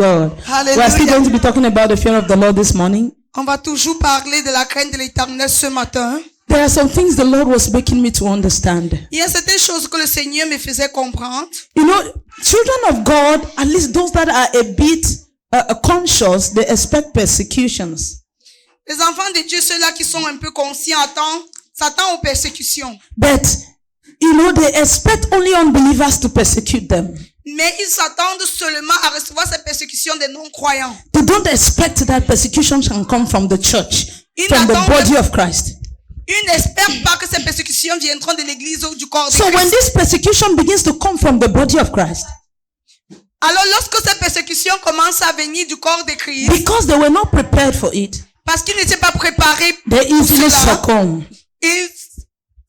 God. We are still going to be talking about the fear of the Lord this morning. On va toujours parler de la crainte de l'Éternel ce matin. There are some things the Lord was making me to understand. Il y a certaines choses que le Seigneur me faisait comprendre. You know, children of God, at least those that are a bit conscious, they expect persecutions. Les enfants de Dieu, ceux-là qui sont un peu conscients, s'attendent aux persécutions. But, you know, they expect only unbelievers to persecute them. Mais ils s'attendent seulement à recevoir ces persécutions des non-croyants. They don't expect that persecution can come from the church, from the body of Christ. Ils n'espèrent pas que ces persécutions viendront de l'église ou du corps de So Christ. when this persecution begins to come from the body of Christ, alors lorsque ces persécutions commencent à venir du corps de Christ, because they were not prepared for it, parce qu'ils n'étaient pas préparés they pour easily cela, succumb. ils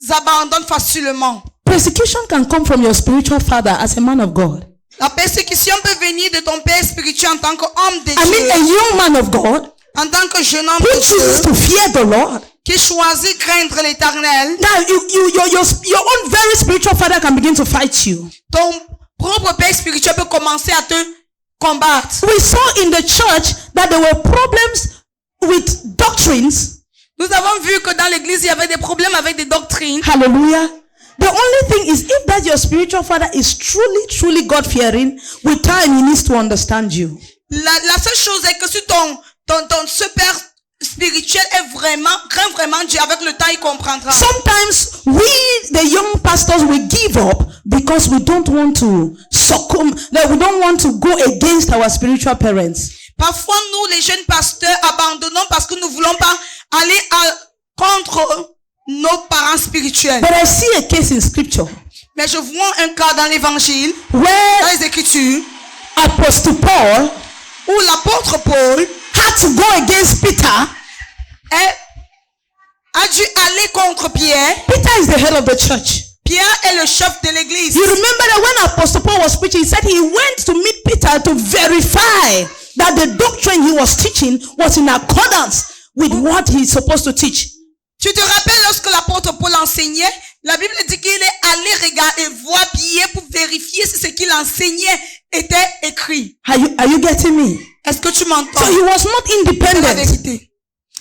abandonnent facilement. Persecution can come from your spiritual father as a man of God. La persécution peut venir de ton père spirituel en tant qu'homme de I mean, Dieu, a young man of God en tant que jeune homme who de chooses Dieu, to fear the Lord. qui choisit craindre l'Éternel. Now, your own very spiritual father can begin to fight you. Ton propre père spirituel peut commencer à te combattre. We saw in the church that there were problems with doctrines. Nous avons vu que dans l'église, il y avait des problèmes avec des doctrines. Hallelujah. The only thing is, if that your spiritual father is truly God-fearing, with time he needs to understand you. La seule chose est que si ce père spirituel craint vraiment Dieu, avec le temps il comprendra. Sometimes we, the young pastors, we give up because we don't want to succumb, that we don't want to go against our spiritual parents. Parfois, nous, les jeunes pasteurs, abandonnons parce que nous ne voulons pas aller contre nos parents spirituels. But I see a case in scripture Mais je vois un cas dans l'évangile, dans where les Écritures, Apostle Paul où l'apôtre Paul had to go against Peter. a dû aller contre Pierre. Peter is the head of the church. Pierre est le chef de l'église. You remember that when Apostle Paul was preaching, he said he went to meet Peter to verify that the doctrine he was teaching was in accordance with what he's supposed to teach. Tu te rappelles lorsque l'apôtre Paul enseignait, la Bible dit qu'il est allé regarder et voir Pierre pour vérifier si ce qu'il enseignait était écrit. Are you getting me? Est-ce que tu m'entends? So he was not C'est la independent. vérité.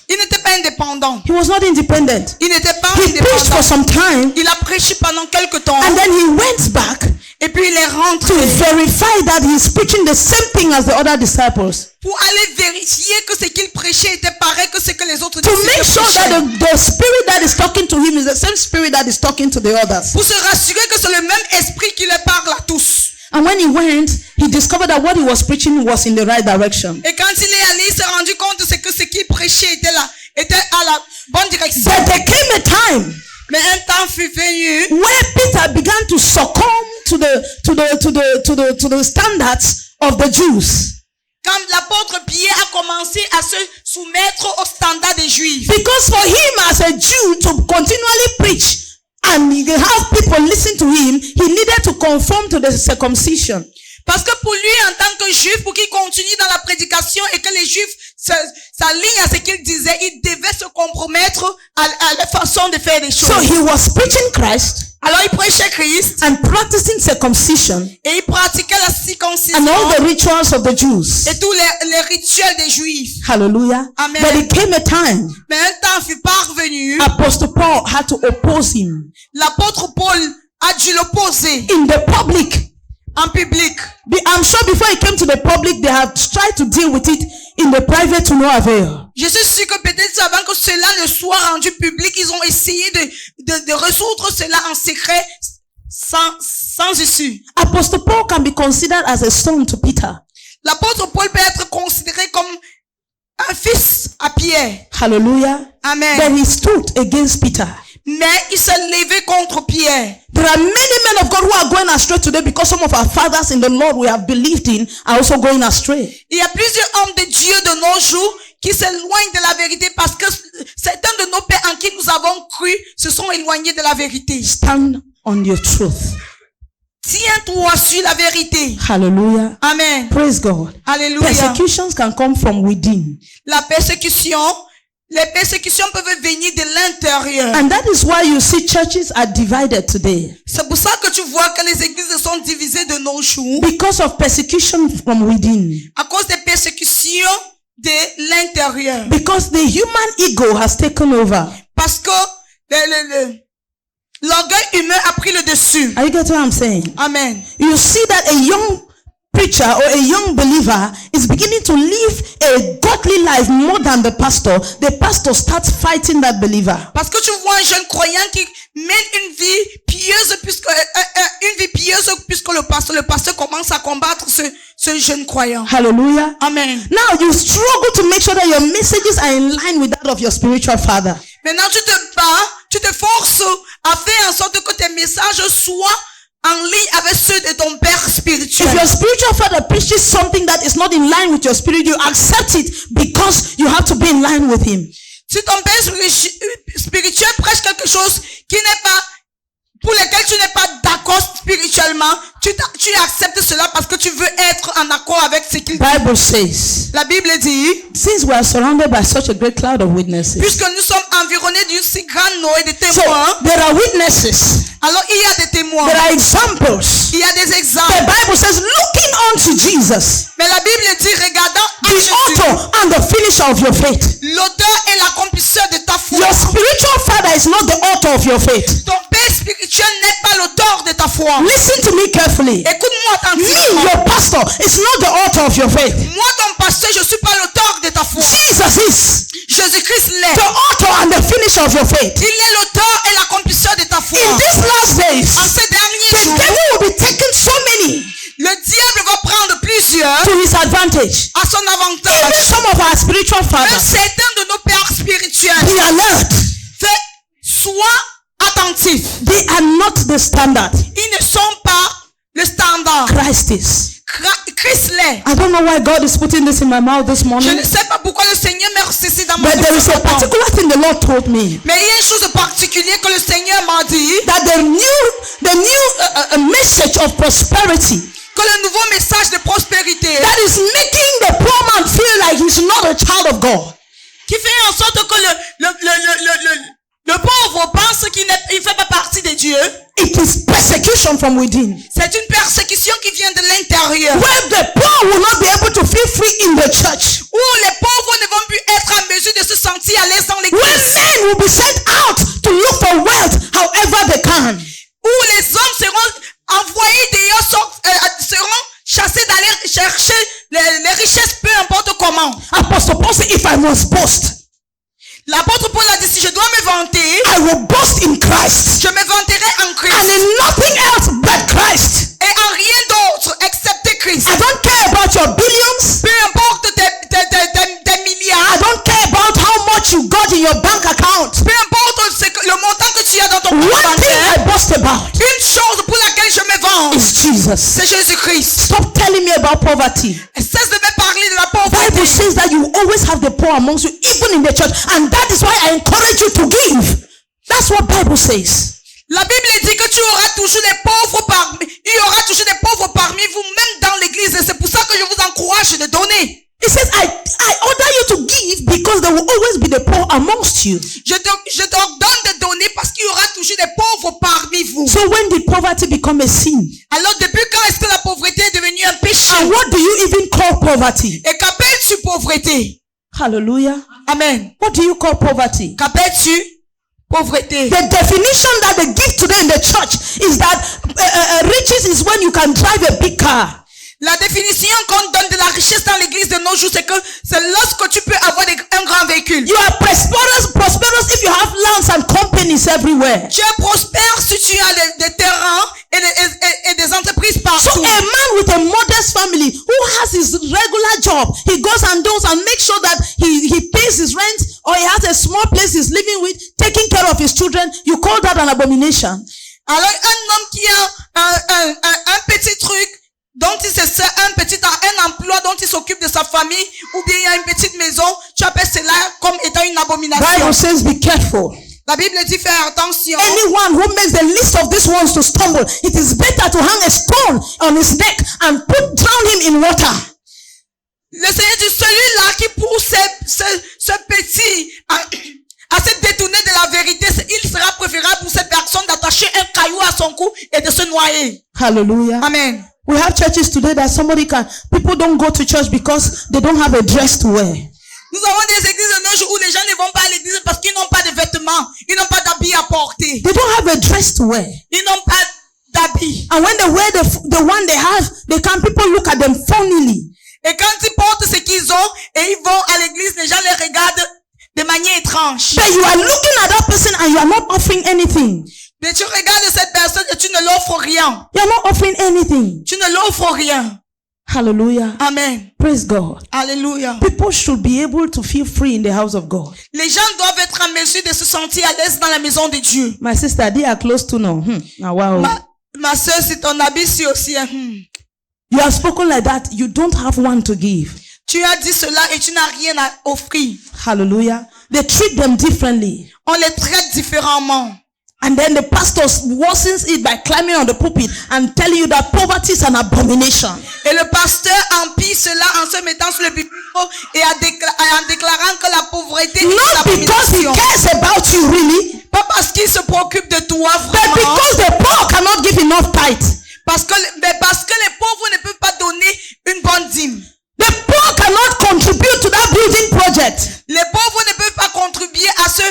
Il n'était pas indépendant. He was not independent. Il n'était pas He preached for indépendant. some time Il a prêché pendant quelque temps. and then he went back Et puis il est to rentré verify that he's preaching the same thing as the other disciples. pour aller vérifier que ce qu'il prêchait était pareil que ce que les autres To make disciples sure that prêchaient. the spirit that is talking to him is the same spirit that is talking to the others. Pour se rassurer que c'est le même esprit qui leur parle à tous. And when he went, he discovered that what he was preaching was in the right direction. Et quand il est allé, il s'est rendu compte que ce qu'il prêchait était à la bonne direction. But there came a time Mais un temps fut venu where Peter began to succumb to the standards of the Jews. quand l'apôtre Pierre a commencé à se soumettre aux standards des Juifs. Because for him as a Jew to continually preach and have people listen to him, he needed to conform to the circumcision. Parce que pour lui, en tant que Juif, pour qu'il continue dans la prédication et que les Juifs s'alignent à ce qu'il disait, il devait se compromettre à la façon de faire les choses. So he was preaching Christ Alors il prêchait Christ and practicing circumcision et il pratiquait la and circoncision all the rituals of the Jews. et tous les rituels des Juifs. Hallelujah. Amen. But it came a time Mais un temps fut parvenu, Apostle Paul had to oppose him l'apôtre Paul a dû l'opposer in the public. en public. I'm sure before it came to the public, they had tried to deal with it in the private to no avail. Je suis sûr que peut-être avant que cela ne soit rendu public, ils ont essayé de résoudre cela en secret sans issue. Apostle Paul can be considered as a son to Peter. L'apôtre Paul peut être considéré comme un fils à Pierre. Hallelujah. Amen. Then he stood against Peter. Mais il s'est levé contre Pierre. There are many men of God who are going astray today because some of our fathers in the Lord we have believed in are also going astray. Il y a plusieurs hommes de Dieu de nos jours qui s'éloignent de la vérité parce que certains de nos pères en qui nous avons cru se sont éloignés de la vérité. Stand on your truth. Tiens-toi sur la vérité. Hallelujah. Amen. Praise God. Alléluia. Persecutions can come from within. La persécution Les persécutions peuvent venir de l'intérieur. And that is why you see churches are divided today. C'est pour ça que tu vois que les églises sont divisées de nos jours. Because of persecution from within. À cause des persécutions de l'intérieur. Because the human ego has taken over. Parce que l'orgueil humain a pris le dessus. Are you getting what I'm saying? Amen. You see that a young preacher or a young believer is beginning to live a godly life more than the pastor starts fighting that believer. Parce que tu vois un jeune croyant qui mène une vie pieuse puisque le pasteur commence à combattre ce jeune croyant. Hallelujah. Amen. Now you struggle to make sure that your messages are in line with that of your spiritual father. Maintenant tu te bats, tu te forces à faire en sorte que tes messages soient en ligne avec ceux de ton père spirituel. If your spiritual father preaches something that is not in line with your spirit, you accept it because you have to be in line with him. Si ton père spirituel prêche quelque chose qui n'est pas, pour lequel tu n'es pas d'accord spirituellement, tu acceptes cela parce que tu veux être en accord avec ce qu'il dit. Bible says, La Bible dit, since we are surrounded by such a great cloud of witnesses, puisque nous sommes environnés d'une si grande nuée de so témoins, there are witnesses, alors il y a des témoins, there are examples. il y a des The exemples. Bible says, looking unto Jesus, Mais la Bible dit, regardant à the Jésus, author and the finisher of your faith. l'auteur et l'accomplisseur de ta foi. Your spiritual father is not the author of your faith. Ton père spirituel n'est pas l'auteur de ta foi. Listen to me carefully. Écoute-moi Me, attentivement. your pastor, is not the author of your faith. Moi, ton pasteur, je suis pas l'auteur de ta foi. Jesus is Jésus-Christ l'est. the author and the finisher of your faith. Il est l'auteur et l'accomplisseur de ta foi. In these last days, En ces derniers the jours, devil will be taking so many le diable va prendre plusieurs to his advantage. à son Even avantage. some of our spiritual Même fathers, certains de nos pères spirituels, be alert. sois attentif. They are not the standard. Ils ne sont pas le standard. Christ is. Christ l'est. I don't know why God is putting this in my mouth this Je morning, ne sais pas pourquoi le Seigneur m'a ceci dans mon but there is a cœur. particular thing the Lord told me. Mais il y a une chose particulière que le Seigneur m'a dit, That the new message of prosperity que le nouveau message de prospérité that is making the poor man feel like he's not a child of God. qui fait en sorte que le pauvre pense qu'il ne fait pas partie de Dieu. It is persecution from within. C'est une persécution qui vient de l'intérieur. Where the poor will not be able to feel free in the church. Où les pauvres ne vont plus être en mesure de se sentir à l'aise dans When l'église. men will be sent out to look for wealth however they can. Où les hommes seront envoyés dehors, seront chassés d'aller chercher les richesses, peu importe comment. Apostle Paul said, if I must boast, L'apôtre Paul a dit, si je dois me vanter, I will boast in Christ. je me vanterai en And Christ. in nothing else but Christ. Et en rien d'autre excepté Christ. I don't care about your billions. Peu importe tes I milliards. don't care about how much you got in your bank account. Peu importe le montant que tu as dans ton compte One thing I bancaire. boast about Une chose pour laquelle je me vante, is Jesus. c'est Jésus-Christ. Stop telling me about poverty. Cesse de me parler de la Bible pauvreté. says that you always have the poor amongst you, even in the church, and that is why I encourage you to give. That's what Bible says. La Bible dit que tu auras toujours des pauvres il y aura toujours des pauvres parmi vous, même dans l'église. Et c'est pour ça que je vous encourage de donner. It says, I order you to give because there will always be the poor amongst you. Je t'ordonne de donner parce qu'il y aura toujours des pauvres parmi vous. So when did poverty become a sin? Alors depuis quand est-ce que la pauvreté est devenue un péché? And what do you even call poverty? Et qu'appelles-tu pauvreté? Hallelujah. Amen. What do you call poverty? Qu'appelles-tu pauvreté? The definition that they give today in the church is that riches is when you can drive a big car. La définition qu'on donne de la richesse dans l'église de nos jours, c'est que c'est lorsque tu peux avoir un grand véhicule. You are prosperous if you have lands and companies everywhere. Tu es prospère si tu as des terrains et des entreprises So partout. a man with a modest family who has his regular job, he goes and does and makes sure that he pays his rent, or he has a small place he's living with, taking care of his children. You call that an abomination. Alors un homme qui a un petit truc dont il se sert, un emploi dont il s'occupe de sa famille, ou bien il y a une petite maison, tu appelles cela comme étant une abomination. Bible says, be careful. La Bible dit faire attention. Anyone who makes the least of these ones to stumble, it is better to hang a stone on his neck and drown him in water. Le Seigneur dit, celui-là qui pousse ce petit à se détourner de la vérité, il sera préférable pour cette personne d'attacher un caillou à son cou et de se noyer. Hallelujah. Amen. We have churches today that people don't go to church because they don't have a dress to wear. Nous avons des églises de nos jours où les gens ne vont pas à l'église parce qu'ils n'ont pas de vêtements, ils n'ont pas d'habits à porter. They don't have a dress to wear. Ils n'ont pas d'habits. And when they wear the one they have, people look at them funnily. Et quand ils portent ce qu'ils ont et ils vont à l'église, les gens les regardent de manière étrange. But you are looking at that person and you are not offering anything. Mais tu regardes cette personne et tu ne l'offres rien. You are not offering anything. Tu ne l'offres rien. Hallelujah. Amen. Praise God. Alléluia. People should be able to feel free in the house of God. Les gens doivent être en mesure de se sentir à l'aise dans la maison de Dieu. My sister, they are close to now. Wow. Ma soeur, si ton habit si aussi. You have spoken like that. You don't have one to give. Tu as dit cela et tu n'as rien à offrir. Hallelujah. They treat them differently. On les traite différemment. And then the pastor worsens it by climbing on the pulpit and telling you that poverty is an abomination. Et le pasteur empire cela en se mettant sur le pupitre et en déclarant que la pauvreté est une Not because he abomination. cares about you really, Pas parce qu'il se préoccupe de toi but vraiment. because the poor cannot give enough tithe. Mais parce que les pauvres ne peuvent pas donner une bonne dîme. The poor cannot contribute to that building project. Les pauvres ne peuvent pas contribuer à ce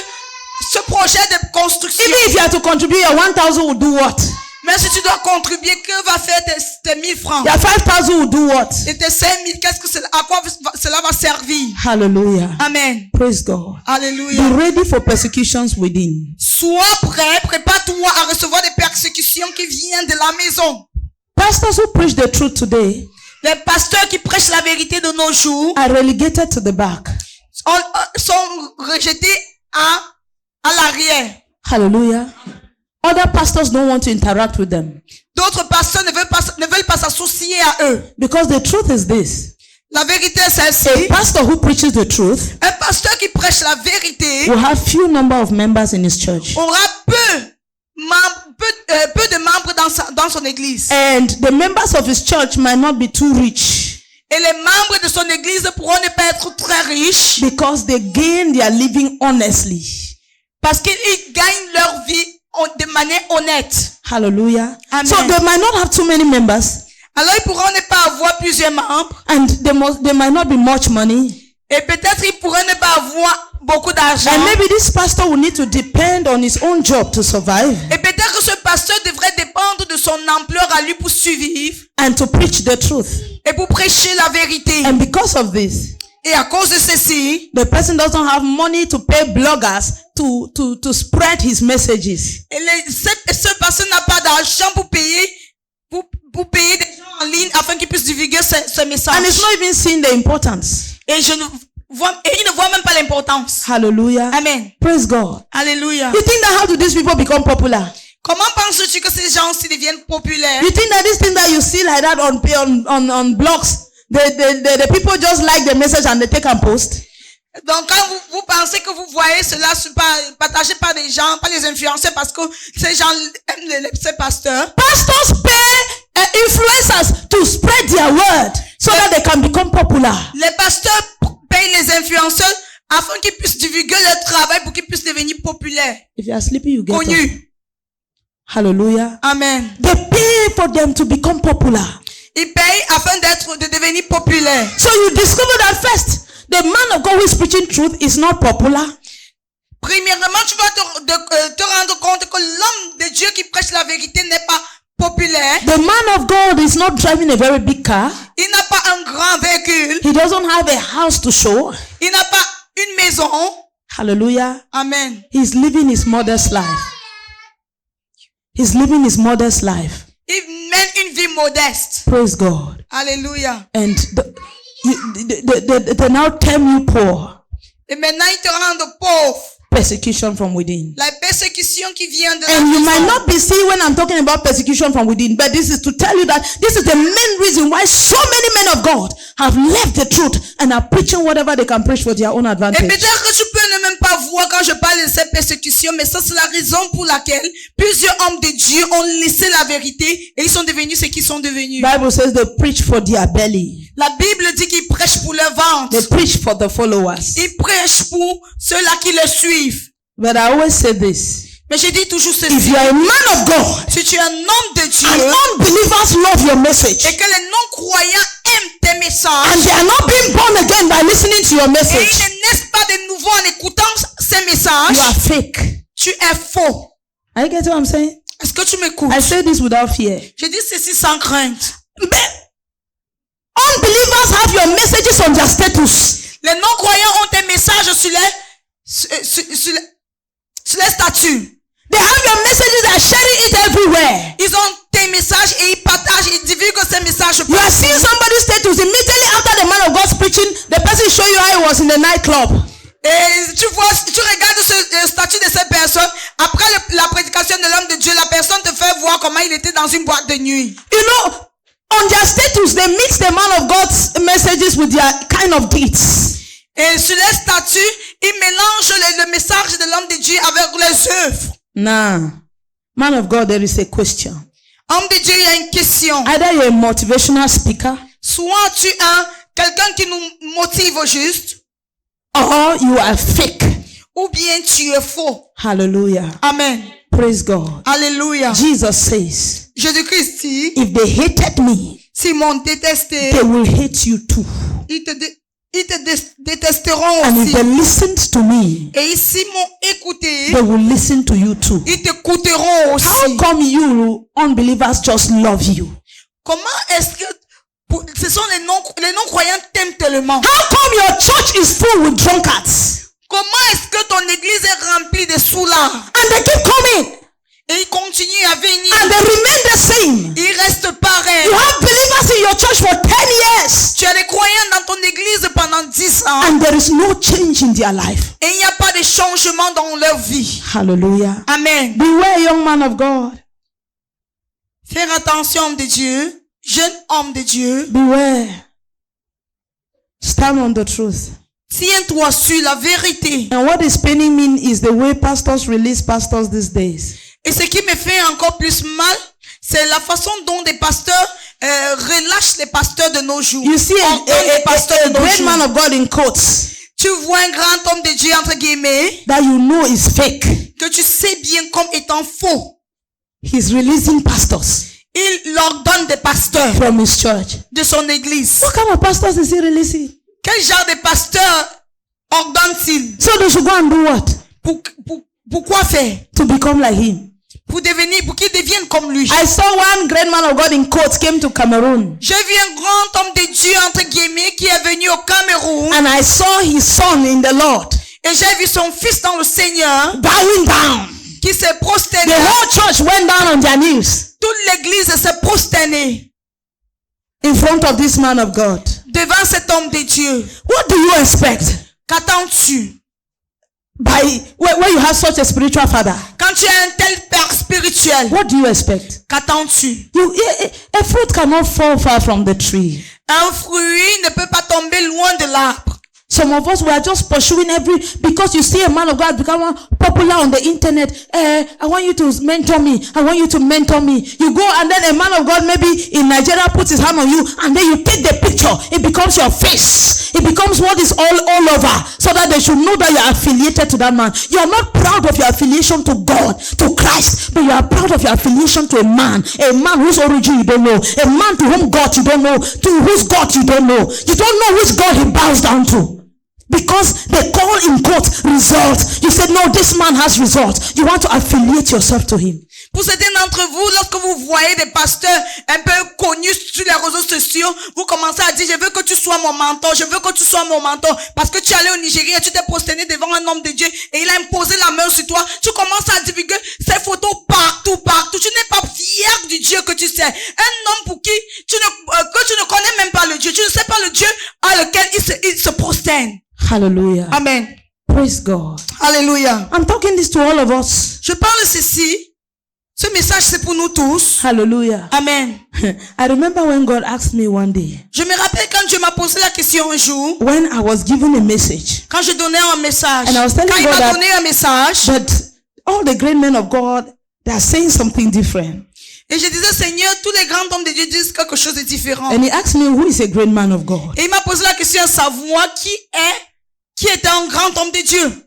projet de construction. Even if you have to contribute, your 1,000 will do what? Mais si tu dois contribuer, que va faire tes 1000 francs? Your 5,000 will do what? Et tes 5 000, à quoi cela va servir? Hallelujah. Amen. Praise God. Alléluia. Be ready for persecutions within. Sois prêt, prépare-toi à recevoir des persécutions qui viennent de la maison. Pastors who preach the truth today Les pasteurs qui prêchent la vérité de nos jours are relegated to the back. sont rejetés à l'arrière. Hallelujah. Other pastors don't want to interact with them. D'autres pasteurs ne veulent pas s'associer à eux. Because the truth is this. La vérité est A celle-ci. pastor who preaches the truth Un pasteur qui prêche la vérité will have few number of members in his church. aura peu de membres dans son église. And the members of his church might not be too rich Et les membres de son église pourront ne pas être très riches because they gain their living honestly. parce qu'ils gagnent leur vie de manière honnête. Hallelujah. Amen. So they might not have too many members Alors ils pourront ne pas avoir plusieurs membres and they might not be much money. et peut-être ils pourront ne pas avoir beaucoup d'argent. And maybe this pastor will need to depend on his own job to survive Et peut-être que ce pasteur devrait dépendre de son ampleur à lui pour survivre and to preach the truth. et pour prêcher la vérité. And because of this, Et à cause de ceci, the person doesn't have money to pay bloggers to spread his messages. ce pasteur n'a pas d'argent pour payer des gens en ligne afin qu'ils puissent divulguer ce message. And it's not even seeing the importance. Et il ne voit même pas l'importance. Hallelujah. Amen. Praise God. Alléluia. You think that how do these people become popular? Comment penses-tu que ces gens-ci deviennent populaires? You think that this thing that you see like that on blogs, the people just like the message and they take and post? Donc quand vous pensez que vous voyez cela partagé par des gens, par les influenceurs parce que ces gens aiment ces pasteurs. Pastors pay influencers to spread their word so that they can become popular. Les pasteurs payent les influenceurs afin qu'ils puissent divulguer leur travail pour qu'ils puissent devenir populaires, If you are sleeping, you get up. connus. Hallelujah. Amen. They pay for them to become popular. Ils payent afin de devenir populaires. So you discover that first, the man of God who is preaching truth is not popular. Premièrement, tu vas te rendre compte que l'homme de Dieu qui prêche la vérité n'est pas populaire. The man of God is not driving a very big car. Il n'a pas un grand véhicule. He doesn't have a house to show. Il n'a pas une maison. Hallelujah. Amen. He's living his mother's life. He's living his mother's life. Il mène une vie modeste. Praise God. Alléluia. And they now term you poor. Et maintenant, il te rend pauvre. Persecution from within. La persécution qui vient de la And you maison. might not be seeing when I'm talking about persecution from within, but this is to tell you that this is the main reason why so many men of God have left the truth and are preaching whatever they can preach for their own Et advantage. peut-être que tu peux ne même pas voir pourquoi quand je parle de cette persécution, mais ça c'est la raison pour laquelle plusieurs hommes de Dieu ont laissé la vérité et ils sont devenus ce qu'ils sont devenus. Bible says they preach for their belly. La Bible dit qu'ils prêchent pour leur ventre. They preach for the followers. Ils prêchent pour ceux-là qui le suivent. But I always say this. Mais je dis toujours If ceci. you are a man of God Si tu es un homme de Dieu and unbelievers love your message et que les non-croyants aiment tes and messages they are not being born again by listening to your et message, ils ne naissent pas de nouveau en écoutant ces you messages, are fake. tu es faux. Are you getting what I'm saying? Est-ce que tu m'écoutes? I say this without fear. Je dis ceci sans crainte. But unbelievers have your messages on their status. Les non-croyants ont tes messages sur les statuts. They have your messages, they are sharing it everywhere. Ils ont tes messages et ils partagent, ils divulguent ces messages. You are seeing somebody's status immediately after the man of God's preaching, the person show you how he was in the nightclub. Et tu regardes ce statut de cette personne. Après la prédication de l'homme de Dieu, la personne te fait voir comment il était dans une boîte de nuit. You know, on their status, they mix the man of God's messages with their kind of deeds. Et sur les statuts, ils mélangent le message de l'homme de Dieu avec les œuvres. Nah. Man of God, there is a question. Homme de Dieu, il y a une question. Either you're a motivational speaker Soit tu es quelqu'un qui nous motive au juste, or you are fake. ou bien tu es faux. Hallelujah. Amen. Praise God. Alléluia. Jesus says, Jésus-Christ dit, if they hated me, s'ils m'ont détesté, they will hate you too. ils te détesteront And if aussi. they listened to me, Et s'ils m'ont écouté, they will listen to you too. ils t'écouteront How aussi. come you unbelievers just love you? Comment est-ce que ce sont les non-croyants t'aiment tellement? How come your church is full with drunkards? Comment est-ce que ton église est remplie de soulards? And they keep coming. Et ils continuent à venir. And they remain the same. Ils restent pareils. You have believers in your church for 10 years. Tu as des croyants dans ton église pendant 10 ans. And there is no change in their life. Et il n'y a pas de changement dans leur vie. Hallelujah. Amen. Beware, young man of God. Faire attention, homme de Dieu. Jeune homme de Dieu. Beware. Stand on the truth. Tiens-toi sur la vérité. And what is paining me is the way pastors release pastors these days. Et ce qui me fait encore plus mal, c'est la façon dont des pasteurs relâchent les pasteurs de nos jours. You see a great man of God in quotes Tu vois un grand homme de Dieu, entre guillemets, that you know is fake. que tu sais bien comme étant faux. He's releasing pastors Il leur donne des pasteurs from his church. de son église. What kind of pastors is he releasing? Quel genre de pasteurs ordonne-t-il? So they should go and do what? Pour quoi faire? To become like him. Pour qu'ils deviennent comme lui. I saw one great man of God in quotes came to Cameroon. J'ai vu un grand homme de Dieu, entre guillemets, qui est venu au Cameroun. And I saw his son in the Lord Et j'ai vu son fils dans le Seigneur bowing down. qui s'est prosterné. The whole church went down on their knees Toute l'église s'est prosternée in front of this man of God. devant cet homme de Dieu. What do you expect? Qu'attends-tu? When you have such a spiritual father, Quand tu as un tel père spirituel, what do you expect? qu'attends-tu? A fruit cannot fall far from the tree. Un fruit ne peut pas tomber loin de l'arbre. Some of us, we are just pursuing because you see a man of God become popular on the internet. I want you to mentor me. I want you to mentor me. You go and then a man of God maybe in Nigeria puts his hand on you and then you take the picture. It becomes your face. It becomes what is all over so that they should know that you are affiliated to that man. You are not proud of your affiliation to God, to Christ, but you are proud of your affiliation to a man whose origin you don't know, a man to whom God you don't know, to whose God you don't know. You don't know which God he bows down to. Because they call in quote results. You said, no, this man has results. You want to affiliate yourself to him. Pour certains d'entre vous, lorsque vous voyez des pasteurs un peu connus sur les réseaux sociaux, vous commencez à dire, je veux que tu sois mon mentor, je veux que tu sois mon mentor. Parce que tu es allé au Nigeria, tu t'es prosterné devant un homme de Dieu et il a imposé la main sur toi. Tu commences à divulguer ces photos partout. Tu n'es pas fier du Dieu que tu sais. Un homme pour qui que tu ne connais même pas le Dieu. Tu ne sais pas le Dieu à lequel il se prosterne. Hallelujah. Amen. Praise God. Alléluia. I'm talking this to all of us. Je parle ceci Ce message, c'est pour nous tous. Hallelujah. Amen. I remember when God asked me one day, Je me rappelle quand Dieu m'a posé la question un jour, when I was given a message, quand je donnais un message. And I was Quand telling il God m'a that- donné un message, but all the great men of God, they are saying something different. et je disais, Seigneur, tous les grands hommes de Dieu disent quelque chose de différent. And he asked me, who is a great man of God? Et il m'a posé la question à savoir qui est un grand homme de Dieu.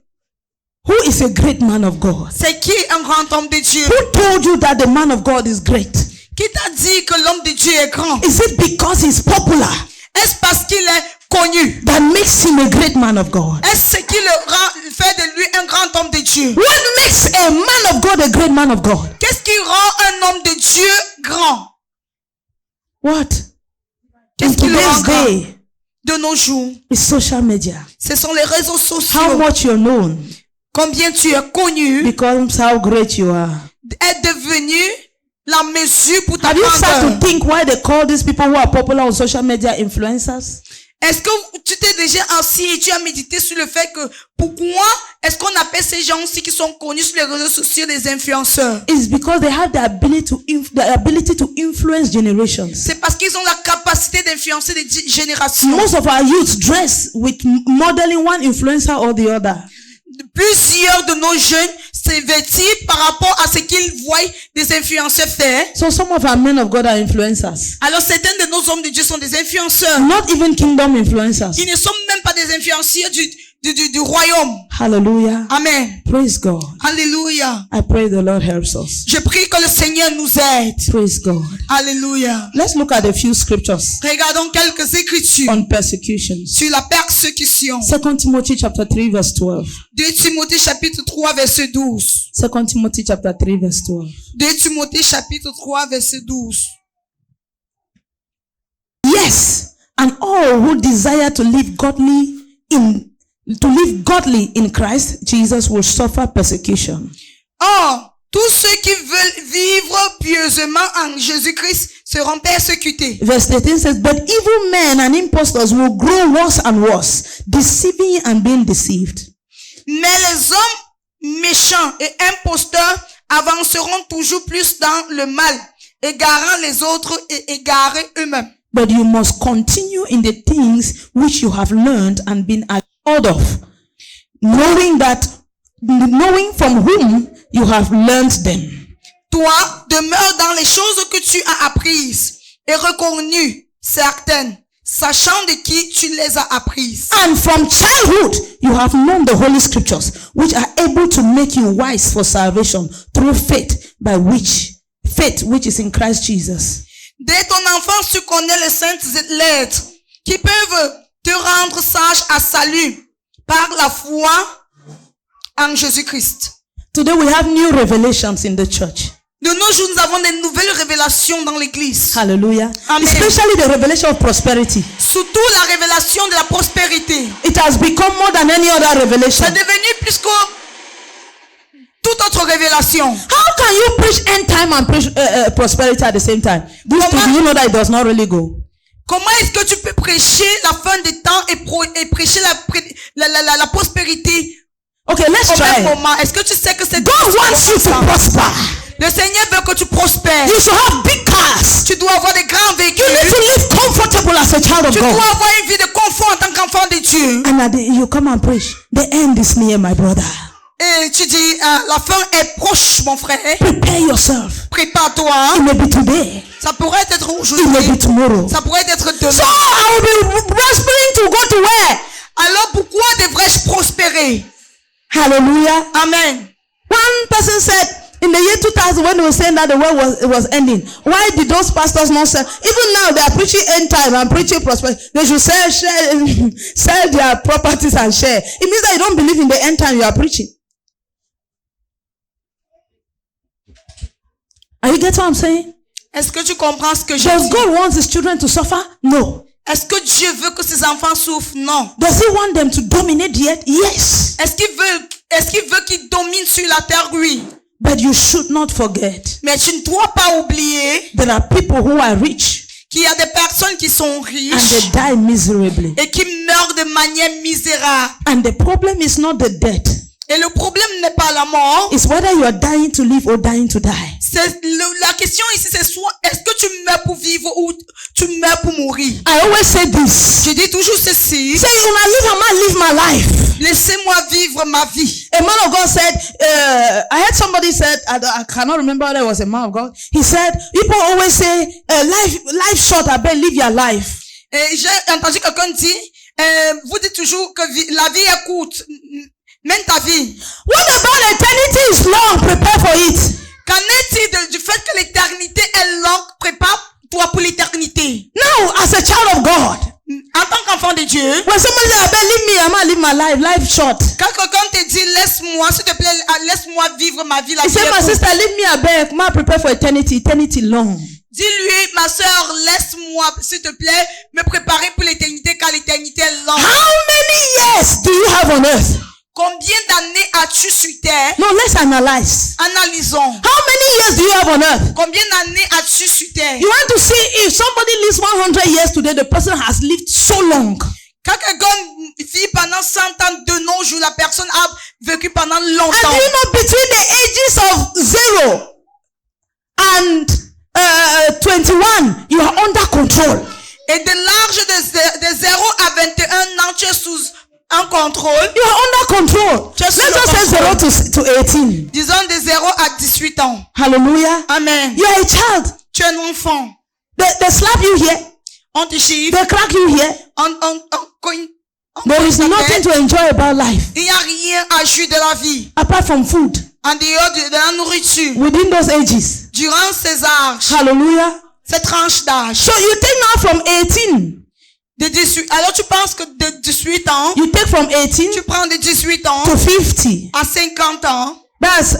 Who is a great man of God? C'est qui un grand homme de Dieu? Who told you that the man of God is great? Qui t'a dit que l'homme de Dieu est grand? Is it because he's popular Est-ce parce qu'il est connu? that makes him a great man of God? Est-ce ce qui fait de lui un grand homme de Dieu? What makes a man of God a great man of God? Qu'est-ce qui rend un homme de Dieu grand? What? Qu'est-ce In qui le rend today's grand? day, De nos jours, it's social media. ce sont les réseaux How sociaux. much you're known Combien tu es connu becomes how great you are. est devenu la mesure pour ta Have you started grandeur. to think why they call these people who are popular on social media influencers? Est-ce que tu t'es déjà assis et tu as médité sur le fait que pourquoi est-ce qu'on appelle ces gens aussi qui sont connus sur les réseaux sociaux des influenceurs? It's because they have the ability to influence generations. C'est parce qu'ils ont la capacité d'influencer des générations. Most of our youth dress with modeling one influencer or the other. Plusieurs de nos jeunes se vêtent par rapport à ce qu'ils voient des influenceurs faire. So some of our men of God are influencers. Alors certains de nos hommes de Dieu sont des influenceurs. Not even kingdom influencers. Ils ne sont même pas des influenciers du royaume. Hallelujah. Amen. Praise God. Alléluia. I pray the Lord helps us. Je prie que le Seigneur nous aide. Praise God. Alléluia. Let's look at a few scriptures Regardons quelques écritures on persecutions. sur la persécution. 2 Timothy chapter 3 verse 12. 2 Timothée chapitre 3 verset 12. 2 Timothy chapter 3 verse 12. 2 Timothée chapitre 3 verset 12. Yes, and all who desire to live godly in Christ Jesus will suffer persecution. Or, tous ceux qui veulent vivre pieusement en Jésus-Christ seront persécutés. Verse 13 says, but evil men and impostors will grow worse and worse, deceiving and being deceived. Mais les hommes méchants et imposteurs avanceront toujours plus dans le mal, égarant les autres et égarés eux-mêmes. But you must continue in the things which you have learned and been assured of, knowing from whom you have learned them. Toi, demeure dans les choses que tu as apprises et reconnues certaines, sachant de qui tu les as apprises. And from childhood you have known the holy scriptures, which are able to make you wise for salvation through faith which is in Christ Jesus. Dès ton enfance, tu connais les saintes lettres qui peuvent te rendre sage à salut par la foi en Jésus-Christ. Today we have new revelations in the church. De nos jours, nous avons des nouvelles révélations dans l'église. Hallelujah. Amen. Especially the revelation of prosperity. Surtout la révélation de la prospérité. It has become more than any other revelation. C'est devenu plus que toute autre révélation. How can you preach end time and preach prosperity at the same time? Do you know that it does not really go? Comment est-ce que tu peux prêcher la fin des temps et prêcher la prospérité Okay, let's au try. même moment? Est-ce que tu sais que c'est God wants you to prosper. Le Seigneur veut que tu prospères. You should have big cars. Tu dois avoir des grands You véhicules. need to live comfortable as a child of Tu God. dois avoir une vie de confort en tant qu'enfant de Dieu. And you come and preach. The end is near, my brother. Et tu dis, la fin est proche, mon frère. Prepare yourself. Prépare-toi. It may be today. Ça pourrait être It may be aujourd'hui. tomorrow. Ça pourrait être So demain. I will be prospering to go to where? Alors pourquoi devrais-je prospérer? Hallelujah. Amen. One person said, in the year 2000, when they were saying that the world was ending, why did those pastors not sell? Even now, they are preaching end time and preaching prosperity. They should sell their properties and share. It means that you don't believe in the end time you are preaching. Are you getting what I'm saying? Est-ce que tu comprends ce que je Does dis? God want his children to suffer? No. Est-ce que Dieu veut que ses enfants souffrent? Non. Does he want them to dominate the earth? Yes. Est-ce qu'il veut qu'ils dominent sur la terre? Oui. But you should not forget, Mais tu ne dois pas oublier there are people who are rich qu'il y a des personnes qui sont and they riches die miserably. et qui meurent de manière misérable. And the problem is not the death. Et le problème n'est pas la mort. It's whether you are dying to live or dying to die. La question ici, c'est soit est-ce que tu meurs pour vivre ou tu meurs pour mourir. I always say this. Je dis toujours ceci. Say, when I live my life. Laissez-moi vivre ma vie. A man of God said, I heard somebody said, I cannot remember whether it was a man of God. He said, people always say, life short, I bet live your life. Et j'ai entendu quelqu'un dire, vous dites toujours que la vie est courte. Mène ta vie. What about eternity is long? Prepare for it. Qu'en est-il du fait que l'éternité est longue? Prépare-toi pour l'éternité. Now, as a child of God, en tant qu'enfant de Dieu, when somebody says, I bet leave me, I'm gonna live my life short. Quand quelqu'un te dit, laisse-moi, s'il te plaît, laisse-moi vivre ma vie. He said, my sister, leave me, I beg. Ma prepare for eternity long. Dis-lui, ma soeur, laisse-moi, s'il te plaît, me préparer pour l'éternité, car l'éternité est longue. How many years do you have on earth? Combien d'années as-tu sur terre? No, let's analyze. Analysons. How many years do you have on earth? Combien d'années as-tu sur terre? You want to see if somebody lives 100 years today, the person has lived so long. Quand quelqu'un vit pendant 100 ans de nos jours, la personne a vécu pendant longtemps. And you know, between the ages of 0 and 21, you are under control. Et de l'âge de 0 à 21 ans, tu es sous un contrôle. You are under control. Let's just say 0 to 18. Disons de 0 à 18 ans. Hallelujah. Amen. You are a child. Tu es un enfant. They slap you here. On te chiffre. They crack you here. There is nothing to enjoy about life. Il n'y a rien à jouir de la vie. Apart from food. En dehors de la nourriture. Within those ages. Durant ces âges. Hallelujah. Ces tranches d'âge. So you take now from 18. De 18. Alors tu penses que de 18 ans. You take from 18. Tu prends de 18 ans. To 50. À 50 ans. That's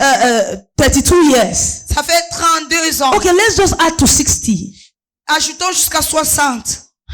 32 years. Ça fait 32 ans. Okay, let's just add to 60. Ajoutons jusqu'à 60.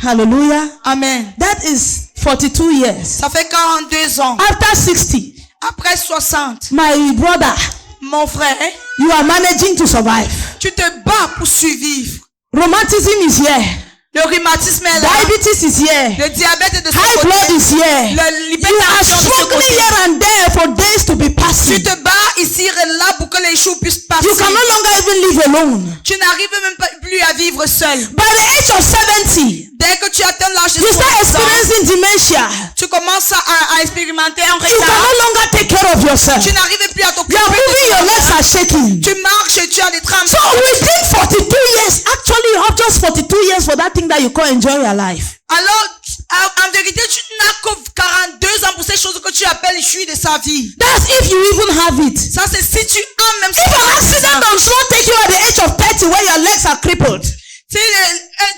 Hallelujah. Amen. That is 42 years. Ça fait 42 ans. After 60. Après 60. My brother. Mon frère. You are managing to survive. Tu te bats pour survivre. Rheumatism is here. Le rhumatisme est là. Diabetes is here. Le diabète est de ce High côté. blood is here. You are struggling here and there for days to be passing. Tu te bats ici et là pour que les jours puissent passer. You can no longer even live alone. Tu n'arrives même pas plus à vivre seul. By the age of 70, dès que tu atteins l'âge de 70 you start experiencing dementia. Tu commences à expérimenter un retard. You can no longer take care of yourself. Tu n'arrives plus à t'occuper. You are moving, your legs are shaking. Tu marches et tu as des tremblements. So within 42 years, actually you have just 42 years for that thing that you call enjoy your life. Alors, en vérité, tu n'as que 42 ans pour ces choses que tu appelles jouir de sa vie. That's if you even have it. Ça, c'est si tu as même ça. If an accident does not take you at the age of 30 where your legs are crippled. Si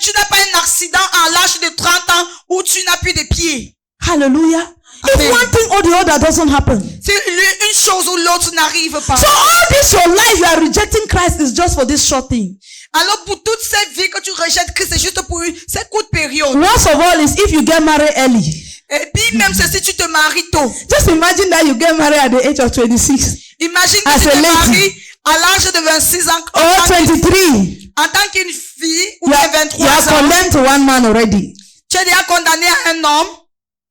tu n'as pas un accident à l'âge de 30 ans où tu n'as plus de pieds. Hallelujah. Amen. If one thing or the other doesn't happen. Si une chose ou l'autre n'arrive pas. So all this your life you are rejecting Christ is just for this short thing. Alors pour toute cette vie que tu rejettes Christ, c'est juste pour cette courte période. Worst of all is if you get married early. Et puis même si tu te maries tôt. Just imagine that you get married at the age of 26. Imagine que tu te maries à l'âge de 26 ans. Or 23. En tant qu'une fille ou de 23 you are ans. condemned to one man already. Tu es déjà condamné à un homme.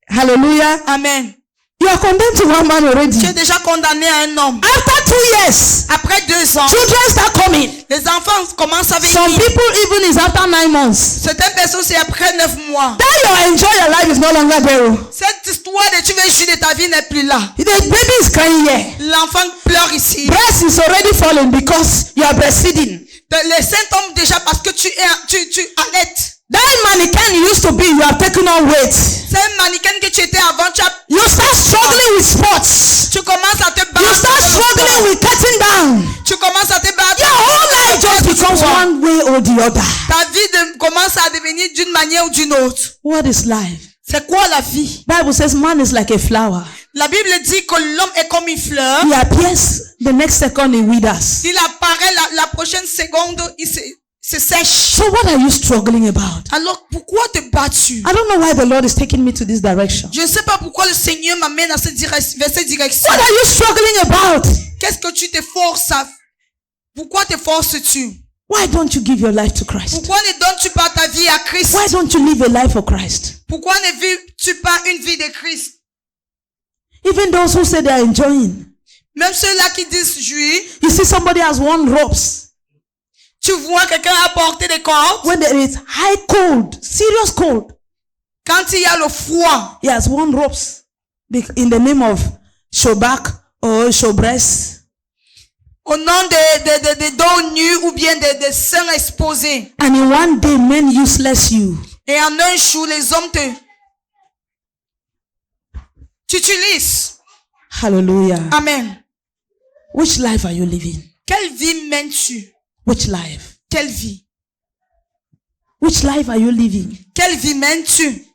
Hallelujah. Amen. You are condemned to one man already. Tu es déjà condamné à un homme. After 2 years. Après 2 ans. Children start coming. Les enfants commencent à venir. Some people even is after 9 months. Certaines personnes c'est après 9 mois. That you enjoy your life is no longer there. Cette histoire de tu veux jouir de ta vie n'est plus là. The baby is crying here. L'enfant pleure ici. Breast is already falling because you are breastfeeding. Les seins tombent déjà parce que tu allaites. That mannequin you used to be, you have taken on weight. C'est un mannequin que tu étais avant, you start struggling with sports. Tu commences à te battre. You start struggling with cutting down. Tu commences à te battre. Your whole life just becomes one way or the other. Ta vie commence à devenir d'une manière ou d'une autre. What is life? C'est quoi la vie? Bible says man is like a flower. La Bible dit que l'homme est comme une fleur. He appears, the next second he withers. Il apparaît la prochaine seconde, il se sèche. So what are you struggling about? Alors pourquoi te bats-tu? I don't know why the Lord is taking me to this direction. Je ne sais pas pourquoi le Seigneur m'amène vers cette direction. What are you struggling about? Qu'est-ce que tu te forces à? Pourquoi te forces-tu? Why don't you give your life to Christ? Pourquoi ne donnes-tu pas ta vie à Christ? Why don't you live a life for Christ? Pourquoi ne vis-tu pas une vie de Christ? Even those who say they are enjoying. Même ceux-là qui disent jouir, You see somebody has worn ropes. tu vois quelqu'un apporter des cordes. When there is high cold, serious cold, Quand il y a le froid, he has worn ropes in the name of showback or showbreast. au nom de dos nus ou bien de seins exposés. And in one day, men useless you. Et en un jour, les hommes t'utilisent. Hallelujah. Amen. Which life are you living? Quelle vie mènes-tu? Which life? Quelle vie? Which life are you living? Quelle vie mènes-tu?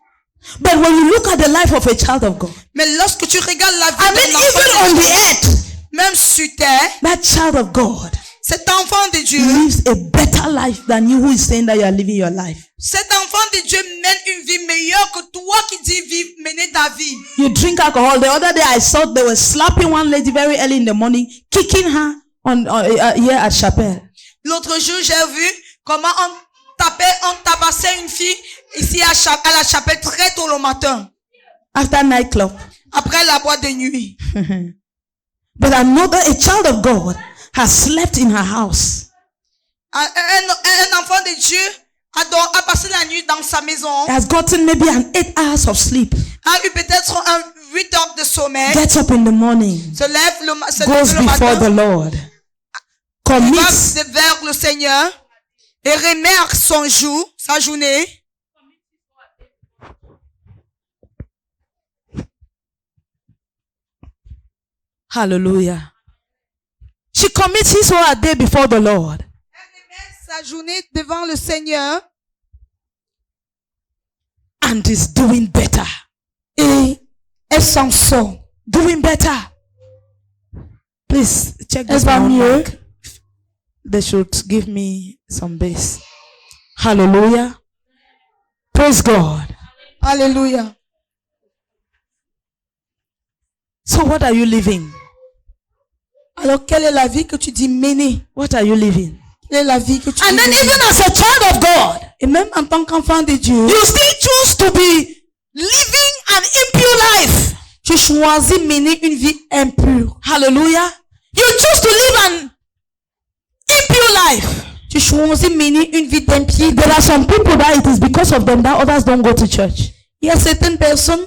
But when you look at the life of a child of God, Mais lorsque tu regardes la vie I mean, d'un enfant even de on Dieu, the earth, même sur terre, that child of God cet enfant de Dieu, lives a better life than you who is saying that you are living your life. cet enfant de Dieu mène une vie meilleure que toi qui dis mener ta vie. You drink alcohol. The other day I saw they were slapping one lady very early in the morning, kicking her on here at Chapelle. L'autre jour, j'ai vu comment on tabassait une fille ici à la chapelle très tôt le matin, After nightclub. après la boîte de nuit. But another, a child of God, has slept in her house. Un enfant de Dieu a passé la nuit dans sa maison, Has gotten maybe an 8 hours of sleep. a eu peut-être 8 heures de sommeil, Gets up in the morning. se lève Goes le before matin, the Lord. va Commits. vers le Seigneur et remet son jour, sa journée. Hallelujah. She commits his or her day before the Lord. Elle remet sa journée devant le Seigneur And is doing better. et elle s'en sort. Doing better. Please check this Elle va one mieux. back. They should give me some bass. Hallelujah. Praise God. Alléluia. So what are you living? Alors, quelle est la vie que tu dis mener? What are you living? Quelle est la vie que tu And dis then mener? even as a child of God, Et même en tant qu'enfant de Dieu, you still choose to be living an impure life. tu choisis mener une vie impure. Hallelujah. You choose to live an impure life. Tu choisis mener une vie d'impiété. There are some people that it is because of them that others don't go to church. Il y a certaines personnes,